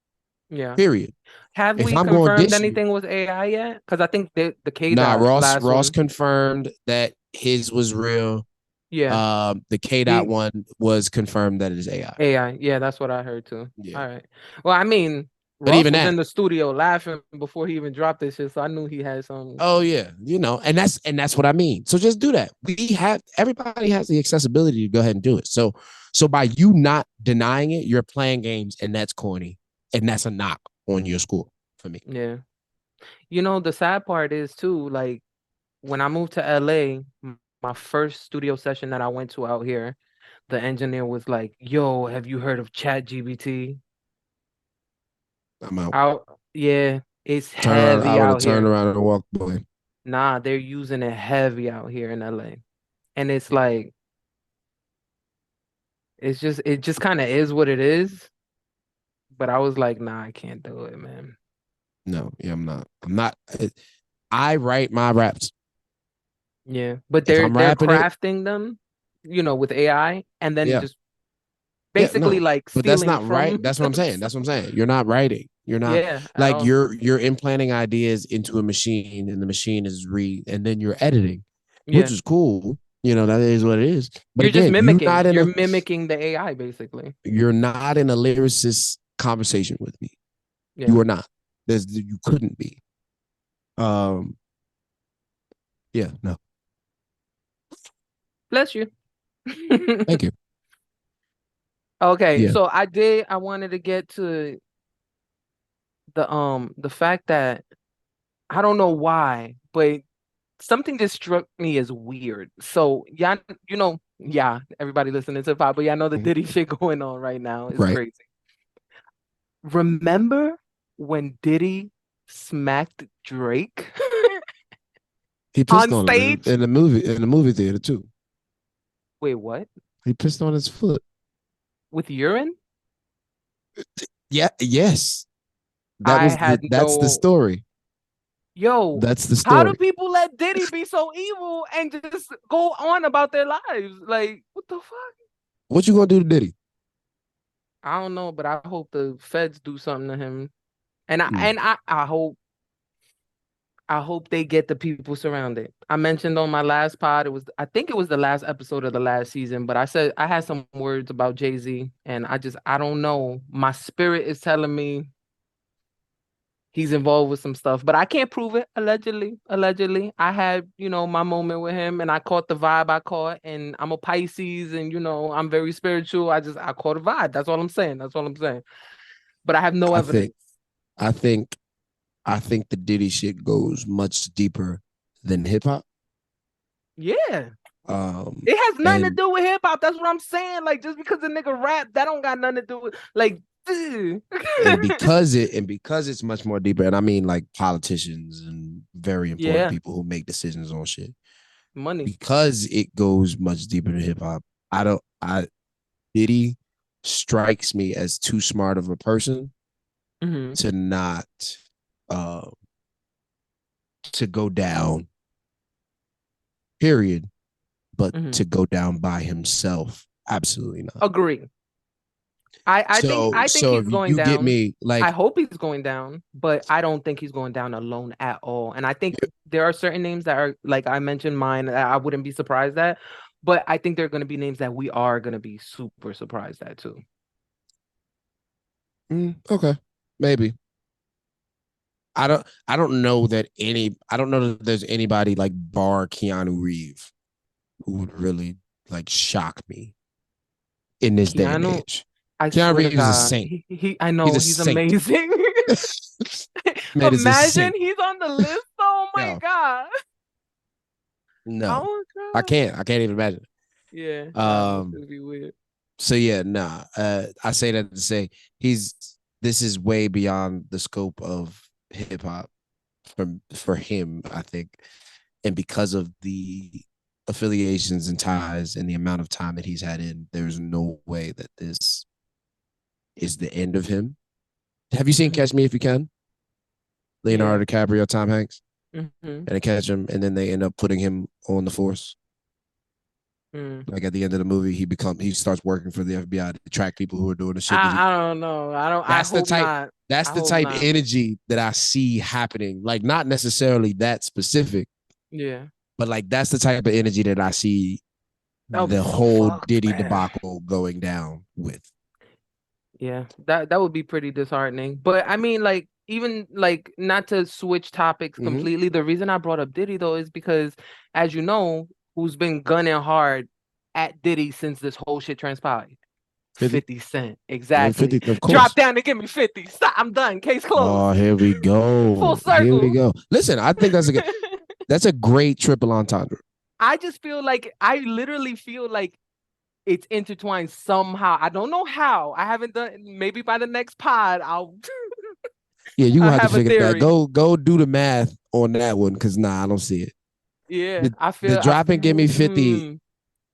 yeah. Period. Have If we I'm going to confirmed diss you, anything with AI yet? Because I think the K nah, Dot Ross last one. confirmed that his was real. Yeah. The K Dot one was confirmed that it is AI. AI. Yeah, that's what I heard too. Yeah. All right. Well, I mean, But Ross even was that, in the studio laughing before he even dropped this shit, so I knew he had some. oh yeah, and that's what I mean. So just do that. Everybody has the accessibility to go ahead and do it. So by you not denying it, you're playing games, and that's corny, and that's a knock on your score for me. Yeah. The sad part is too, like when I moved to LA, my first studio session that I went to out here, the engineer was like, "Yo, have you heard of Chat GBT?" I'm out. Yeah, it's Turn around. I heavy would have out turned here. around and walked away. Nah, they're using it heavy out here in LA. And it's like it just kind of is what it is. But I was like, nah, I can't do it, man. No, yeah, I'm not. I'm not. I write my raps. Yeah, but If they're I'm rapping it, crafting them, with AI, and then yeah, just yeah, basically no. like But that's stealing not right. from. That's what I'm saying. That's what I'm saying. You're not writing. You're not Yeah, at like all. you're implanting ideas into a machine, and the machine is and then you're editing, which Yeah, is cool. That is what it is. But you're just again, mimicking. You're mimicking the AI, basically. you're not in a lyricist conversation with me. Yeah. You are not. You couldn't be. Yeah, no. Bless you. Thank you. Okay, Yeah. so I wanted to get to the fact that I don't know why, but something just struck me as weird. So yeah, yeah, everybody listening to the pod, but yeah, I know the Diddy shit going on right now is Right. crazy. Remember when Diddy smacked Drake He pissed on on him stage? in the movie theater too. Wait, what? He pissed on his foot. With urine? Yeah. Yes. I had That's the no. story. Yo, That's the how do story. people let Diddy be so evil and just go on about their lives? Like, what the fuck? What you gonna do to Diddy? I don't know, but I hope the feds do something to him. And I hope they get the people surrounded. I mentioned on my last pod, I think it was the last episode of the last season, but I said I had some words about Jay-Z, and I don't know. My spirit is telling me he's involved with some stuff, but I can't prove it. Allegedly, I had, my moment with him, and I caught the vibe I caught, and I'm a Pisces, and I'm very spiritual. I caught a vibe. That's all I'm saying. But I have no evidence. I think the Diddy shit goes much deeper than hip hop. Yeah. It has nothing to do with hip hop. That's what I'm saying. Like, just because the nigga rap, that don't got nothing to do with, like, and because it's much more deeper, and I mean like politicians and very important people who make decisions on shit. Money. Because it goes much deeper than hip hop. Diddy strikes me as too smart of a person to not to go down. Period. But to go down by himself, absolutely not. Agree. I think he's going down. Get me, like, I hope he's going down, but I don't think he's going down alone at all. And I think there are certain names that are, like I mentioned, mine that I wouldn't be surprised at, but I think there are going to be names that we are going to be super surprised at too. Okay, maybe. I don't know that there's anybody like bar Keanu Reeves who would really like shock me in this day and age. Keanu Reeves is a saint. I know he's amazing. Imagine he's on the list. Oh my god. No. Oh god. I can't even imagine. Yeah. It'd be weird. So yeah, nah. I say that to say this is way beyond the scope of hip hop for him, I think. And because of the affiliations and ties and the amount of time that he's had in, there's no way that this is the end of him. Have you seen Catch Me If You Can? Leonardo DiCaprio, Tom Hanks, and they catch him, and then they end up putting him on the force. Like at the end of the movie, he starts working for the FBI to track people who are doing the shit. I don't know. That's the type of energy that I see happening. Like not necessarily that specific. Yeah. But like that's the type of energy that I see the whole Diddy debacle going down with. Yeah, that would be pretty disheartening. But I mean, like, even like, not to switch topics completely, the reason I brought up Diddy though is because, as you know, who's been gunning hard at Diddy since this whole shit transpired? 50 Cent. Exactly. 50, of course. Drop down and give me 50. Stop. I'm done. Case closed. Oh, here we go. Full circle. Here we go. Listen, I think that's a great triple entendre. I literally feel like it's intertwined somehow. I don't know how. I haven't done. Maybe by the next pod, I'll. Yeah, you gonna have to figure that. Go do the math on that one, because I don't see it. Yeah, I feel the drop and give me 50.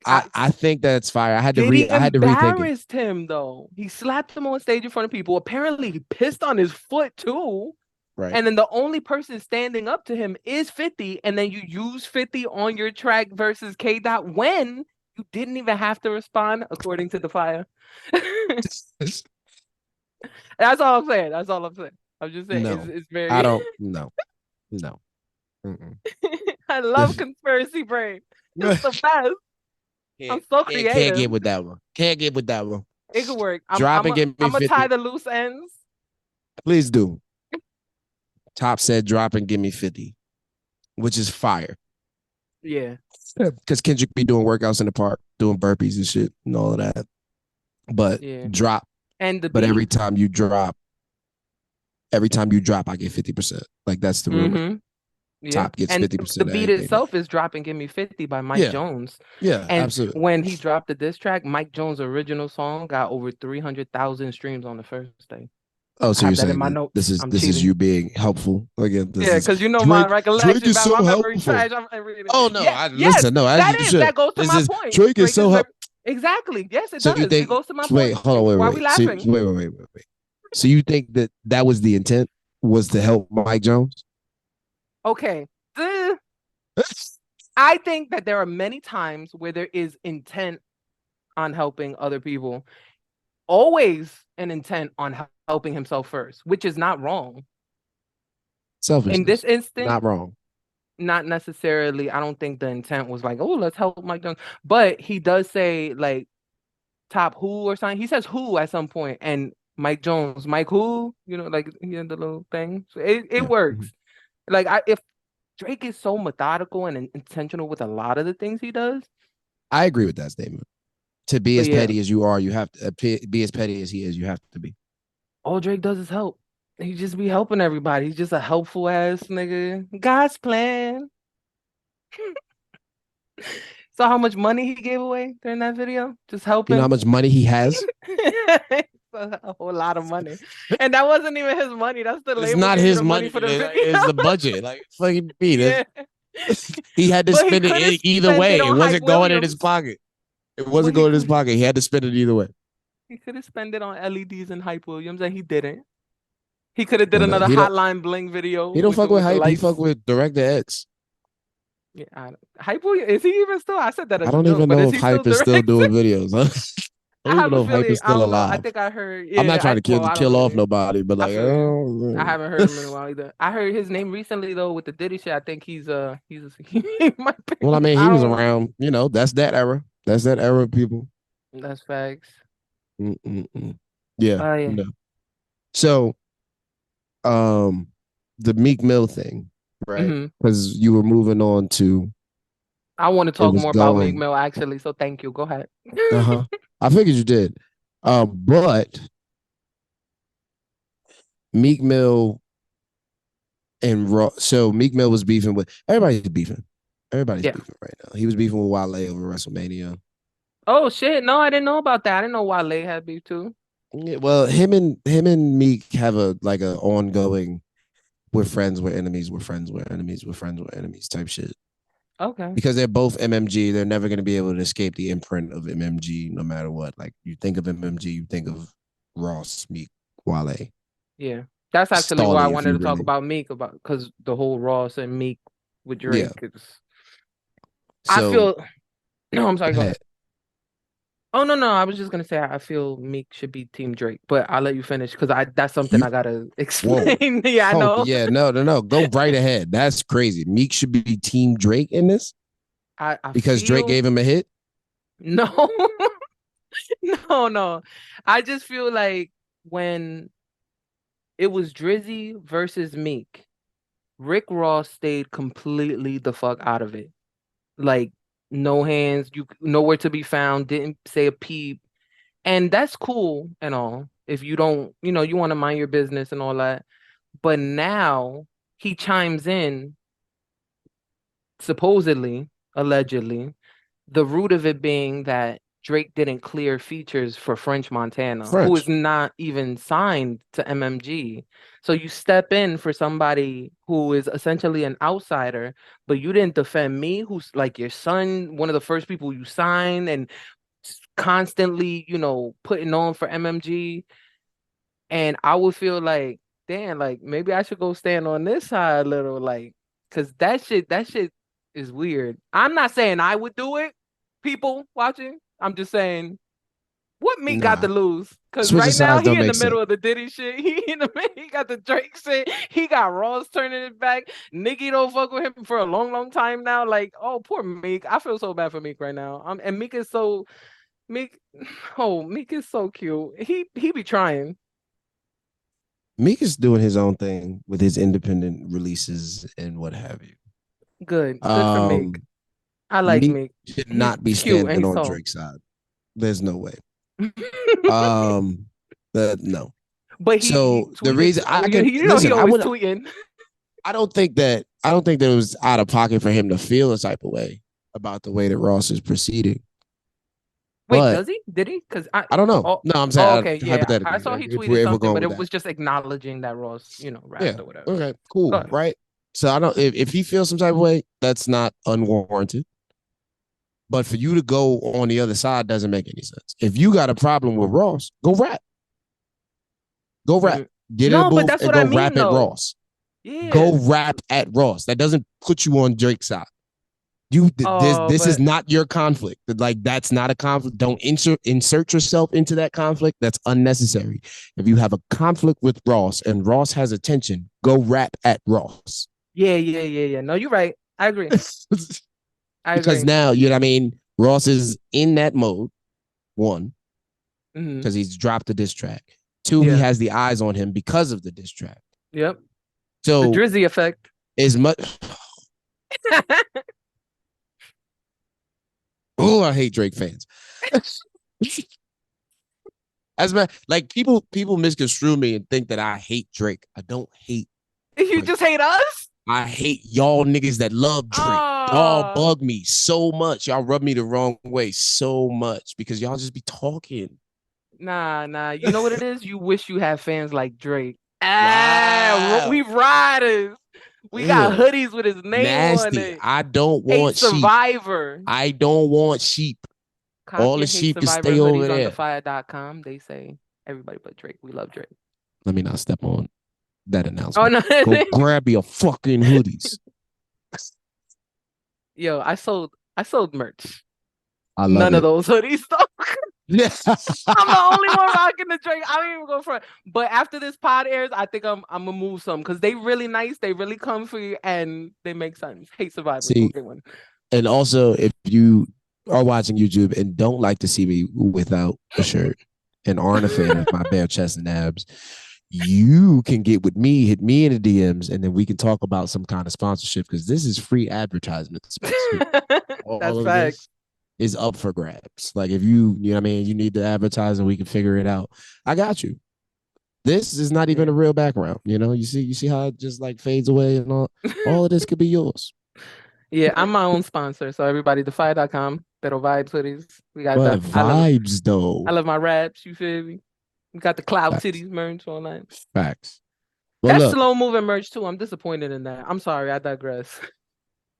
I think that's fire. I had to rethink it. Embarrassed him though. He slapped him on stage in front of people. Apparently, he pissed on his foot too. Right. And then the only person standing up to him is 50, and then you use 50 on your track versus K Dot when you didn't even have to respond, according to DAPHYA. That's all I'm saying. I'm just saying it's very. I don't. No. I love conspiracy brain. It's the best. I'm so creative. Can't get with that one. It could work. I'm gonna tie the loose ends. Please do. Top said drop and give me 50, which is fire. Yeah. Because Kendrick be doing workouts in the park, doing burpees and shit and all of that. But drop. But every time you drop, I get 50%. Like that's the real Top gets 50%. The beat itself is Drop and Give Me 50 by Mike Jones. Yeah, and absolutely. When he dropped the diss track, Mike Jones' original song got over 300,000 streams on the first day. Oh, so you're saying this is you being helpful again? Because my recollection. Drake is so helpful. Oh no, that goes to my point. Drake is so helpful. Exactly. Yes, it does. It goes to my point. Wait, hold on, why are we laughing? Wait. So you think that was the intent? Was to help Mike Jones? Okay. I think that there are many times where there is intent on helping other people. Always an intent on helping himself first, which is not wrong. Selfishness. In this instance, not wrong. Not necessarily. I don't think the intent was like, oh, let's help Mike Jones. But he does say like top who or something. He says who at some point, and Mike Jones, Mike who? You know, like he had the little thing. So it Yeah. works. Like if Drake is so methodical and intentional with a lot of the things he does. I agree with that statement. To be But as yeah, petty as you are, you have to be as petty as he is. You have to be. all Drake does is help. He just be helping everybody. He's just a helpful ass nigga. God's plan. Saw how much money he gave away during that video? Just You know how helping. much money he has? A whole lot of money. And that wasn't even his money. That's the It's label not gave you his the money money. for the video. It's the budget. Like fucking beat it. Yeah. He had to But he spend could have it either spent way. it It on Hype wasn't going in his Williams. pocket. It But wasn't going in his pocket. He had to spend it either way. he could have spent it on LEDs and Hype Williams, and he didn't. He could have did Well, no, another Hotline Bling video he don't with fuck with the hype. He lights. fuck with Director X. Yeah, Hype Williams, is he even still? I said that I as a don't joke, even but know is if he still Hype is still directing? doing videos. Huh? I I don't even have a know if Hype feeling. is I still don't know. I alive. think I heard. I'm not Yeah, trying to well, I don't kill off really. nobody, but I like, feel you. I oh, haven't heard him in a while either. I heard his name recently though with the Diddy shit. I think he might be. well, I mean, he I was don't. around. You know, that's that era. That's that era of people. That's facts. Mm-mm-mm. Yeah, Oh you yeah. know. So, um, the Meek Mill thing, right? hmm Because you were moving on to I want to it talk was more about Meek going. Mill actually. So thank you. Go ahead. Uh-huh. I figured you did. But Meek Mill and Raw. So Meek Mill was beefing with everybody's beefing. Everybody's Yeah. beefing right now. He was beefing with Wale over WrestleMania. Oh shit! No, I didn't know about that. I didn't know Wale had beef too. Yeah, well, him and Meek have a like a ongoing we're friends, we're enemies, we're friends, we're enemies, we're friends, we're enemies type shit. Okay. Because they're both MMG, they're never going to be able to escape the imprint of MMG no matter what. Like you think of MMG, you think of Ross, Meek, Wale. Yeah. That's actually why I Stolly, if wanted you to talk really. about Meek about because the whole Ross and Meek with Yeah. Drake is. I So feel. No, I'm sorry. Go hey, ahead. Oh no, no, I was just gonna say I feel Meek should be Team Drake, but I'll let you finish because I that's something you I gotta whoa. explain. Yeah, I Oh know. yeah, no. Go right ahead. That's crazy. Meek should be Team Drake in this I because Drake feel gave him a hit. no, no, no. I just feel like when it was Drizzy versus Meek, Rick Ross stayed completely the fuck out of it. Like no hands, you nowhere to be found, didn't say a peep. And that's cool and all. If you don't, you want to mind your business and all that. But now he chimes in, supposedly, allegedly, the root of it being that Drake didn't clear features for French Montana, who is French. not even signed to MMG. So you step in for somebody who is essentially an outsider, but you didn't defend me, who's like your son, one of the first people you signed, and constantly, putting on for MMG. And I would feel like, damn, like maybe I should go stand on this side a little, like, cause that shit is weird. I'm not saying I would do it, people watching. I'm just saying what Meek got to Nah. lose. Cause Switching right now sides don't he in the make sense. middle of the Diddy shit. He got the Drake shit. He got Ross turning it back. Nicki don't fuck with him for a long, long time now. Like, oh, poor Meek. I feel so bad for Meek right now. And Meek is so Meek. Oh, Meek is so cute. He be trying. Meek is doing his own thing with his independent releases and what have you. Good for Meek. I like Meek Meek. should He's not be cute and standing he's on tall. Drake's side. There's no way. Um, no. But he So the tweeted. reason I You, can you know he listen, always tweeting. I don't think that it was out of pocket for him to feel a type of way about the way that Ross is proceeding. Wait, But does he? Did he? Because I don't know. oh, No, I'm oh, saying okay, yeah. I hypothetically, saw like he if tweeted we're something, going but with it that. was just acknowledging that Ross, Yeah. rapped or whatever. Okay. Go Cool. ahead. Right. So I don't. If he feels some type of way, that's not unwarranted. But for you to go on the other side doesn't make any sense. If you got a problem with Ross, go rap. Go rap. Mhm. Get in a No, but booth that's and what I go mean, rap at though. Ross. Yeah. Go rap at Ross. That doesn't put you on Drake's side. This is But not your conflict. Like that's not a conflict. Don't insert yourself into that conflict. That's unnecessary. If you have a conflict with Ross and Ross has attention, go rap at Ross. yeah. No, you're right. I agree. I Because agree. now, you know what I mean? Ross is in that mode, one, hmm because he's dropped the diss track. Two, he has the eyes on him because of the diss track. Yep. So the Drizzy effect. As much. Oh, I hate Drake fans. Like people misconstrue me and think that I hate Drake. I don't hate. You Drake. Just hate us? I hate y'all niggas that love Drake. Y'all bug me so much. Y'all rub me the wrong way so much because y'all just be talking. Nah. You know what it is? You wish you had fans like Drake. Wow. We riders. We got hoodies with his name on it. I don't want sheep. Survivor. I don't want sheep. All the sheep can stay over there. On DAPHYA.com. They say everybody but Drake. We love Drake. Let me not step on that announcement. Oh, no. Go grab your fucking hoodies. Yo, I sold merch. I love None of those hoodies though. I'm the only one rocking the Drake. I don't even go for it. But after this pod airs, I think I'm gonna move some because they really nice, they really comfy, and they make sense. Hate Survivor. See, and also if you are watching YouTube and don't like to see me without a shirt and aren't a fan of my bare chest and abs, you can get with me, hit me in the DMs, and then we can talk about some kind of sponsorship because this is free advertisement space. That's facts. Is up for grabs. Like if you know what I mean, you need to advertise and we can figure it out. I got you. This is not even a real background. You see how it just like fades away and all of this could be yours. Yeah, I'm my own sponsor. So everybody, DAPHYA.com, Better Vibes hoodies. We got the vibes though. I love my raps, you feel me? We got the Cloud Titties merch on that. Facts. Well, that's slow moving merch too. I'm disappointed in that. I'm sorry, I digress.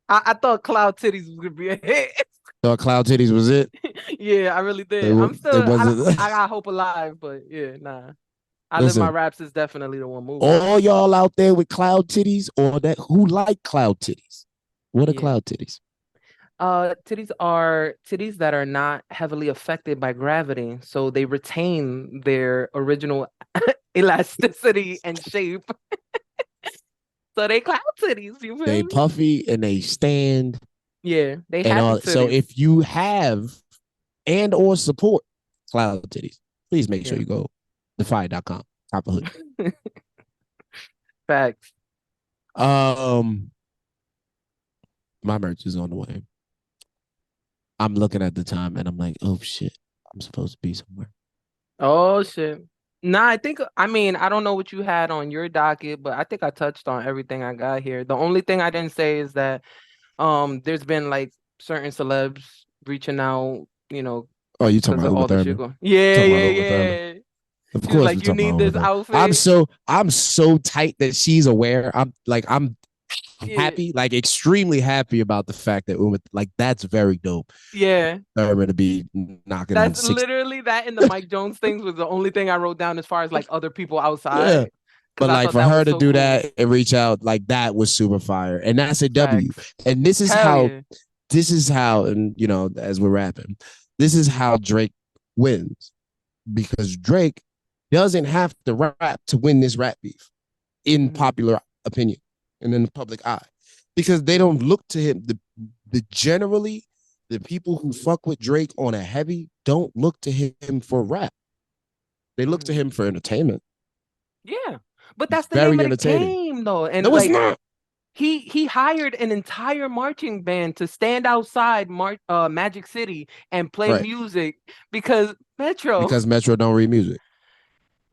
I thought Cloud Titties was gonna be a hit. Thought Cloud Titties was it? Yeah, I really did. I'm still I got hope alive, but yeah, nah. Listen, Live My Raps is definitely the one moving. All y'all out there with Cloud Titties or that who like Cloud Titties. What are Cloud Titties? Titties are titties that are not heavily affected by gravity, so they retain their original elasticity and shape. So they Cloud Titties, you feel They me? puffy and they stand. Yeah, they have so if you have and or support Cloud Titties, please make sure you go DAPHYA.com. Top of hood. Facts. My merch is on the way. I'm looking at the time and I'm like, oh shit, I'm supposed to be somewhere. Oh shit. Nah, I don't know what you had on your docket, but I think I touched on everything I got here. The only thing I didn't say is that there's been like certain celebs reaching out, Oh, you talking about Uma Thurman? Yeah. Of course, like, you need this outfit. I'm so tight that she's aware. I'm happy, like extremely happy about the fact that Uma, like that's very dope. Yeah, Thurman to be knocking. That's literally that in the Mike Jones things was the only thing I wrote down as far as like other people outside. Yeah. But like for her to do that and reach out, like that was super fire, and that's a W. And this is how, and as we're rapping, this is how Drake wins, because Drake doesn't have to rap to win this rap beef, in popular opinion and in the public eye, because they don't look to him. Generally, the people who fuck with Drake on a heavy don't look to him for rap. They look to him for entertainment. Yeah, but that's the name of the game, though. And no, it's not. He hired an entire marching band to stand outside Magic City and play music because Metro don't read music.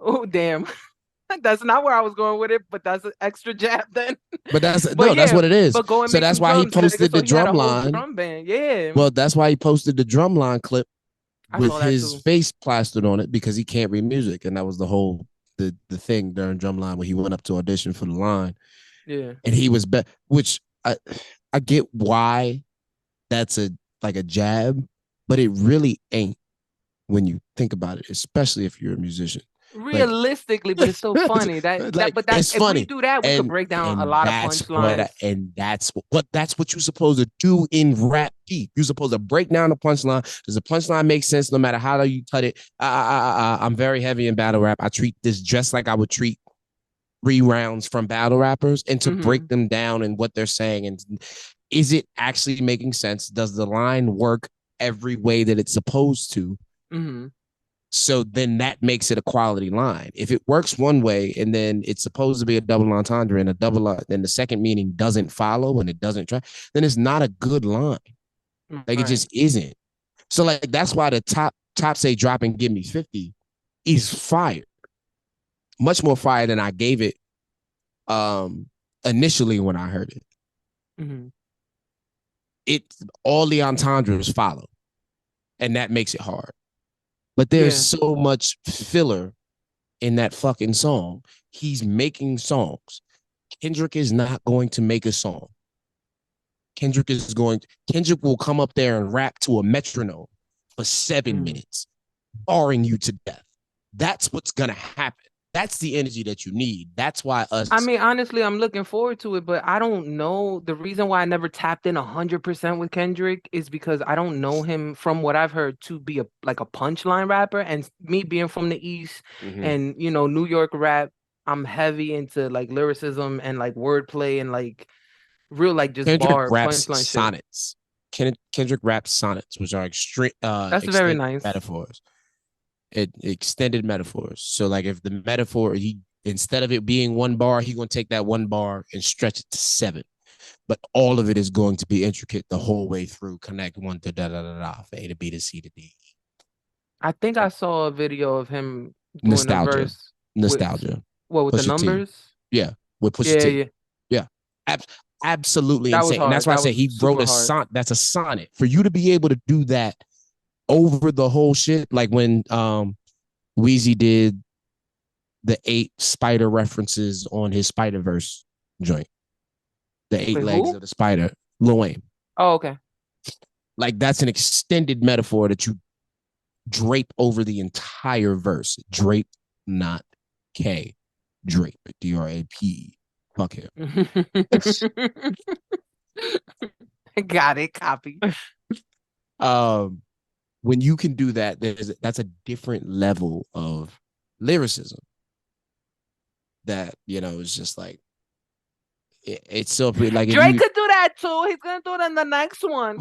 Oh damn. That's not where I was going with it, but that's an extra jab then. But that's what it is. But so that's why he posted the drum line. Drum band. Yeah. Well, that's why he posted the drum line clip with his face plastered on it, because he can't read music, and that was the whole the thing during Drumline when he went up to audition for the line. Yeah. And he was which I get why that's a jab, but it really ain't when you think about it, especially if you're a musician. Realistically, but it's so funny it's funny. If we do that, we could break down a lot of punchlines. And that's what you're supposed to do in rap beef. You're supposed to break down the punchline. Does the punchline make sense no matter how you cut it? I'm very heavy in battle rap. I treat this just like I would treat 3 rounds from battle rappers, and to break them down and what they're saying, and is it actually making sense? Does the line work every way that it's supposed to? So then that makes it a quality line. If it works one way and then it's supposed to be a double entendre and then the second meaning doesn't follow and it doesn't try, then it's not a good line. Like it just isn't. So like that's why the top say drop and give me 50 is fire. Much more fire than I gave it initially when I heard it. Mm-hmm. All the entendres follow, and that makes it hard. But there's so much filler in that fucking song. He's making songs. Kendrick is not going to make a song. Kendrick will come up there and rap to a metronome for 7 minutes, barring you to death. That's what's gonna happen. That's the energy that you need. That's why I mean, honestly, I'm looking forward to it, but I don't know. The reason why I never tapped in 100% with Kendrick is because I don't know him from what I've heard to be a punchline rapper. And me being from the East and, you know, New York rap, I'm heavy into like lyricism and like wordplay and like real like just Kendrick bar raps punchline sonnets. Kendrick raps sonnets, which are extreme That's very nice. metaphors. Extended metaphors. So like if the metaphor, instead of it being one bar, he's gonna take that one bar and stretch it to 7. But all of it is going to be intricate the whole way through. Connect one to da da da da, A to B to C to D. I think I saw a video of him doing a verse. Nostalgia. With the numbers? Yeah, with Pusha T. Yeah. Absolutely that insane. Was hard. And that's why I say he wrote a sonnet. That's a sonnet. For you to be able to do that over the whole shit, like when Weezy did the 8 spider references on his Spider-Verse joint. The 8 legs of the spider. Lil Wayne. Oh, okay. Like that's an extended metaphor that you drape over the entire verse. Drape, not K. Drape. D-R-A-P. Fuck him. Got it. Copy. When you can do that, that's a different level of lyricism that, you know, is just like, it's so pretty. Like Drake could do that too. He's gonna do it in the next one.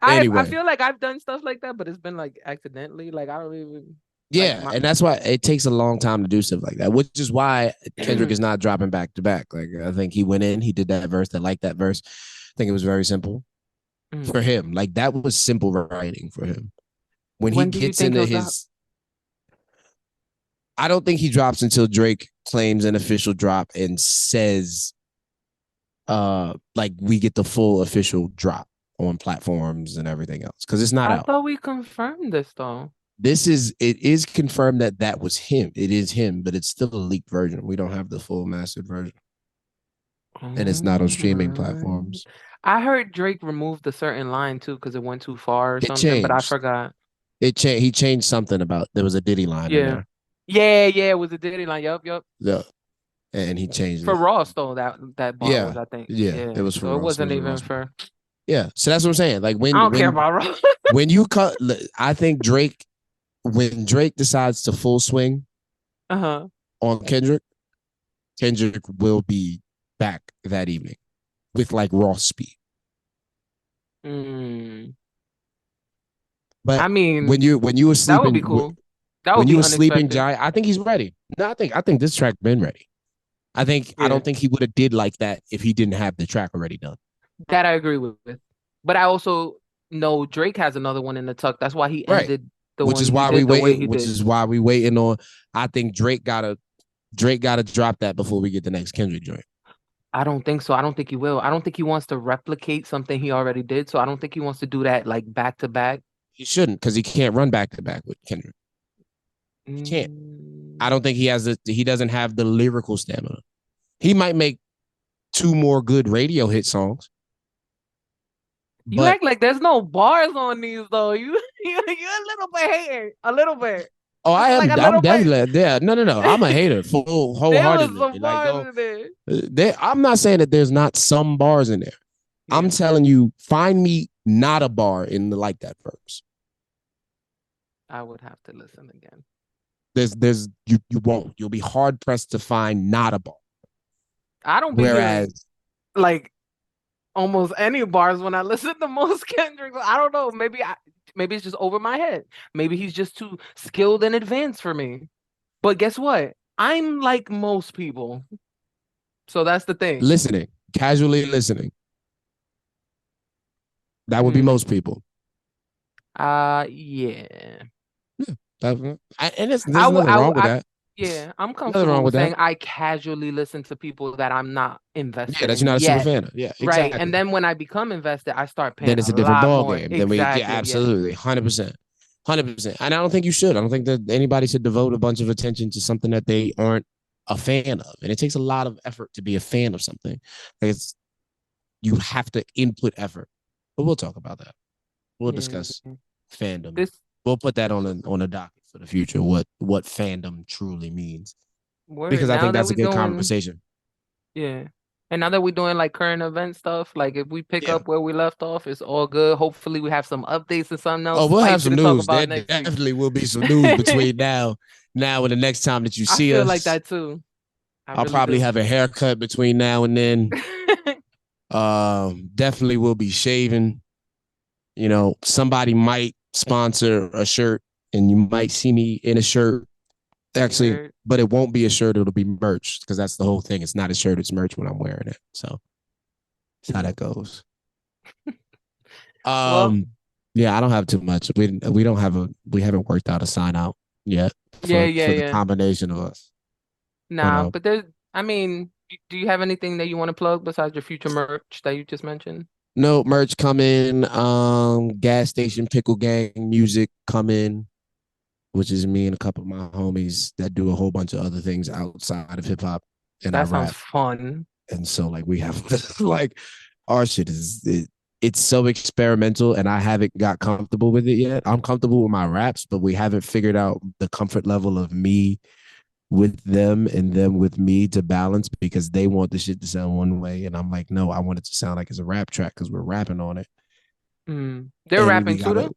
Anyway. I feel like I've done stuff like that, but it's been like accidentally. Like I don't even. Yeah, and that's why it takes a long time to do stuff like that, which is why Kendrick is not dropping back to back. Like I think he went in, he did that verse, that liked that verse. I think it was very simple for him. Like that was simple writing for him. When he gets into his, I don't think he drops until Drake claims an official drop and says, like we get the full official drop on platforms and everything else, because it's not out. I thought we confirmed this though. It is confirmed that was him. It is him, but it's still a leaked version. We don't have the full mastered version. And it's not on streaming platforms. I heard Drake removed a certain line too because it went too far or something, but I forgot. He changed something about, there was a Diddy line in there. Yeah, it was a Diddy line. Yup. Yeah. And he changed for it. Ross though, that bar was, I think. Yeah, it was for so Ross. It wasn't even for. Yeah, so that's what I'm saying. Like I don't care about Ross. When you cut, I think when Drake decides to full swing on Kendrick will be back that evening with like Ross speed. But I mean, when you were sleeping, that would be cool. When you were sleeping, Giant, I think he's ready. No, I think this track been ready. I don't think he would have did like that if he didn't have the track already done. That I agree with. But I also know Drake has another one in the tuck. That's why he ended the which one is why we waiting. Which is why we waiting on. I think Drake gotta drop that before we get the next Kendrick joint. I don't think so. I don't think he will. I don't think he wants to replicate something he already did. So I don't think he wants to do that like back to back. He shouldn't, because he can't run back to back with Kendrick. He can't. I don't think he doesn't have the lyrical stamina. He might make 2 more good radio hit songs. You act like there's no bars on these though. You're a little bit hating. A little bit. Oh, I am. Like I'm definitely yeah. No. I'm a hater, wholeheartedly. I'm not saying that there's not some bars in there. Yeah. I'm telling you, find me not a bar in the like that verse. I would have to listen again. You won't. You'll be hard pressed to find not a bar. I don't. Whereas, like almost any bars when I listen to most Kendrick. I don't know. Maybe it's just over my head. Maybe he's just too skilled and advanced for me. But guess what? I'm like most people. So that's the thing. Listening, casually listening. That would be most people. Yeah. Yeah. And there's nothing wrong with that. Yeah, I'm comfortable with saying I casually listen to people that I'm not invested in. That you're not a super fan of. Yeah, exactly. Right. And then when I become invested, I start paying then it's a different ball more. game. Exactly. Absolutely, 100%. 100%. And I don't think you should. I don't think that anybody should devote a bunch of attention to something that they aren't a fan of. And it takes a lot of effort to be a fan of something. You have to input effort. But we'll talk about that. We'll discuss fandom. We'll put that on a docket for the future, what fandom truly means. Because I think that's a good conversation. Yeah. And now that we're doing like current event stuff, like if we pick up where we left off, it's all good. Hopefully we have some updates and something else. Oh, we'll have some news. There definitely will be some news between now and the next time that you see us. I feel like that too. I'll probably have a haircut between now and then. Definitely will be shaving. You know, somebody might sponsor a shirt and you might see me in a shirt. Actually, but it won't be a shirt. It'll be merch because that's the whole thing. It's not a shirt. It's merch when I'm wearing it. So that's how that goes. Yeah, I don't have too much. We haven't worked out a sign out yet for the combination of us. Nah, but do you have anything that you want to plug besides your future merch that you just mentioned? No, merch coming. Gas Station Pickle Gang music coming, which is me and a couple of my homies that do a whole bunch of other things outside of hip hop. And that sounds fun. And so like we have like our shit it's so experimental and I haven't got comfortable with it yet. I'm comfortable with my raps, but we haven't figured out the comfort level of me with them and them with me to balance because they want the shit to sound one way. And I'm like, no, I want it to sound like it's a rap track because we're rapping on it. They're rapping too, though?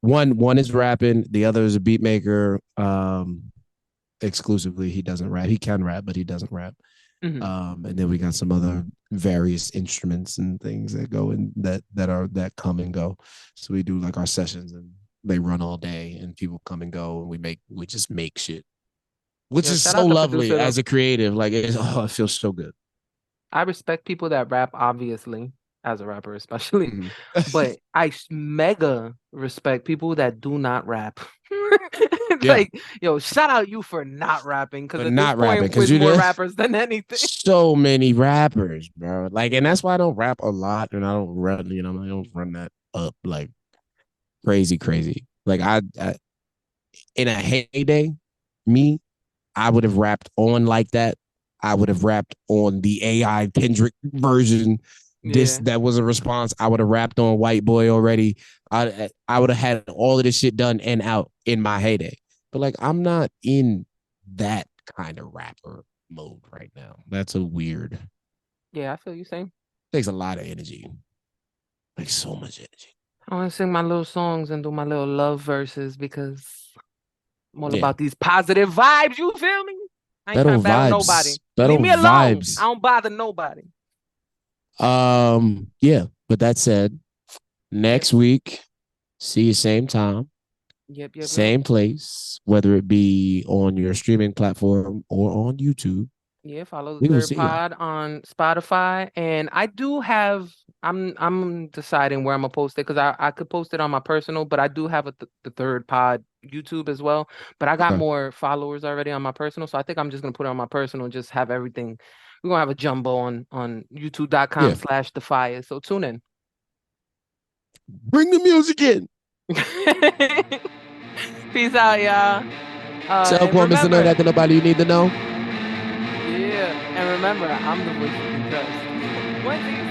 One is rapping, the other is a beat maker. Exclusively, he doesn't rap. He can rap, but he doesn't rap. And then we got some other various instruments and things that go in that come and go. So we do like our sessions and they run all day and people come and go and we just make shit, which is so lovely as a creative. Like it feels so good. I respect people that rap, obviously, as a rapper, especially, but I mega respect people that do not rap. Like, yo, shout out you for not rapping because at this point, with more rappers than anything. So many rappers, bro. Like, and that's why I don't rap a lot, and I don't run. I don't run that up like crazy. Like I in a heyday, I would have rapped on like that. I would have rapped on the AI Kendrick version. That was a response. I would have rapped on White Boy already. I would have had all of this shit done and out in my heyday. But like, I'm not in that kind of rapper mode right now. That's a weird. Yeah, I feel you saying. Takes a lot of energy. Like so much energy. I want to sing my little songs and do my little love verses because I'm all about these positive vibes. You feel me? I ain't trying to battle nobody. Leave me alone. I don't bother nobody. Yeah, but that said, next week, see you same time, same place, whether it be on your streaming platform or on YouTube. Yeah, follow the third pod on Spotify, and I do have. I'm deciding where I'm gonna post it because I could post it on my personal, but I do have the third pod YouTube as well. But I got more followers already on my personal, so I think I'm just gonna put it on my personal and just have everything. We're gonna have a jumbo on youtube.com/DAPHYA. So tune in. Bring the music in. Peace out, y'all. L-Kwon is the know that nobody you need to know. Yeah, and remember, I'm the voice you can trust.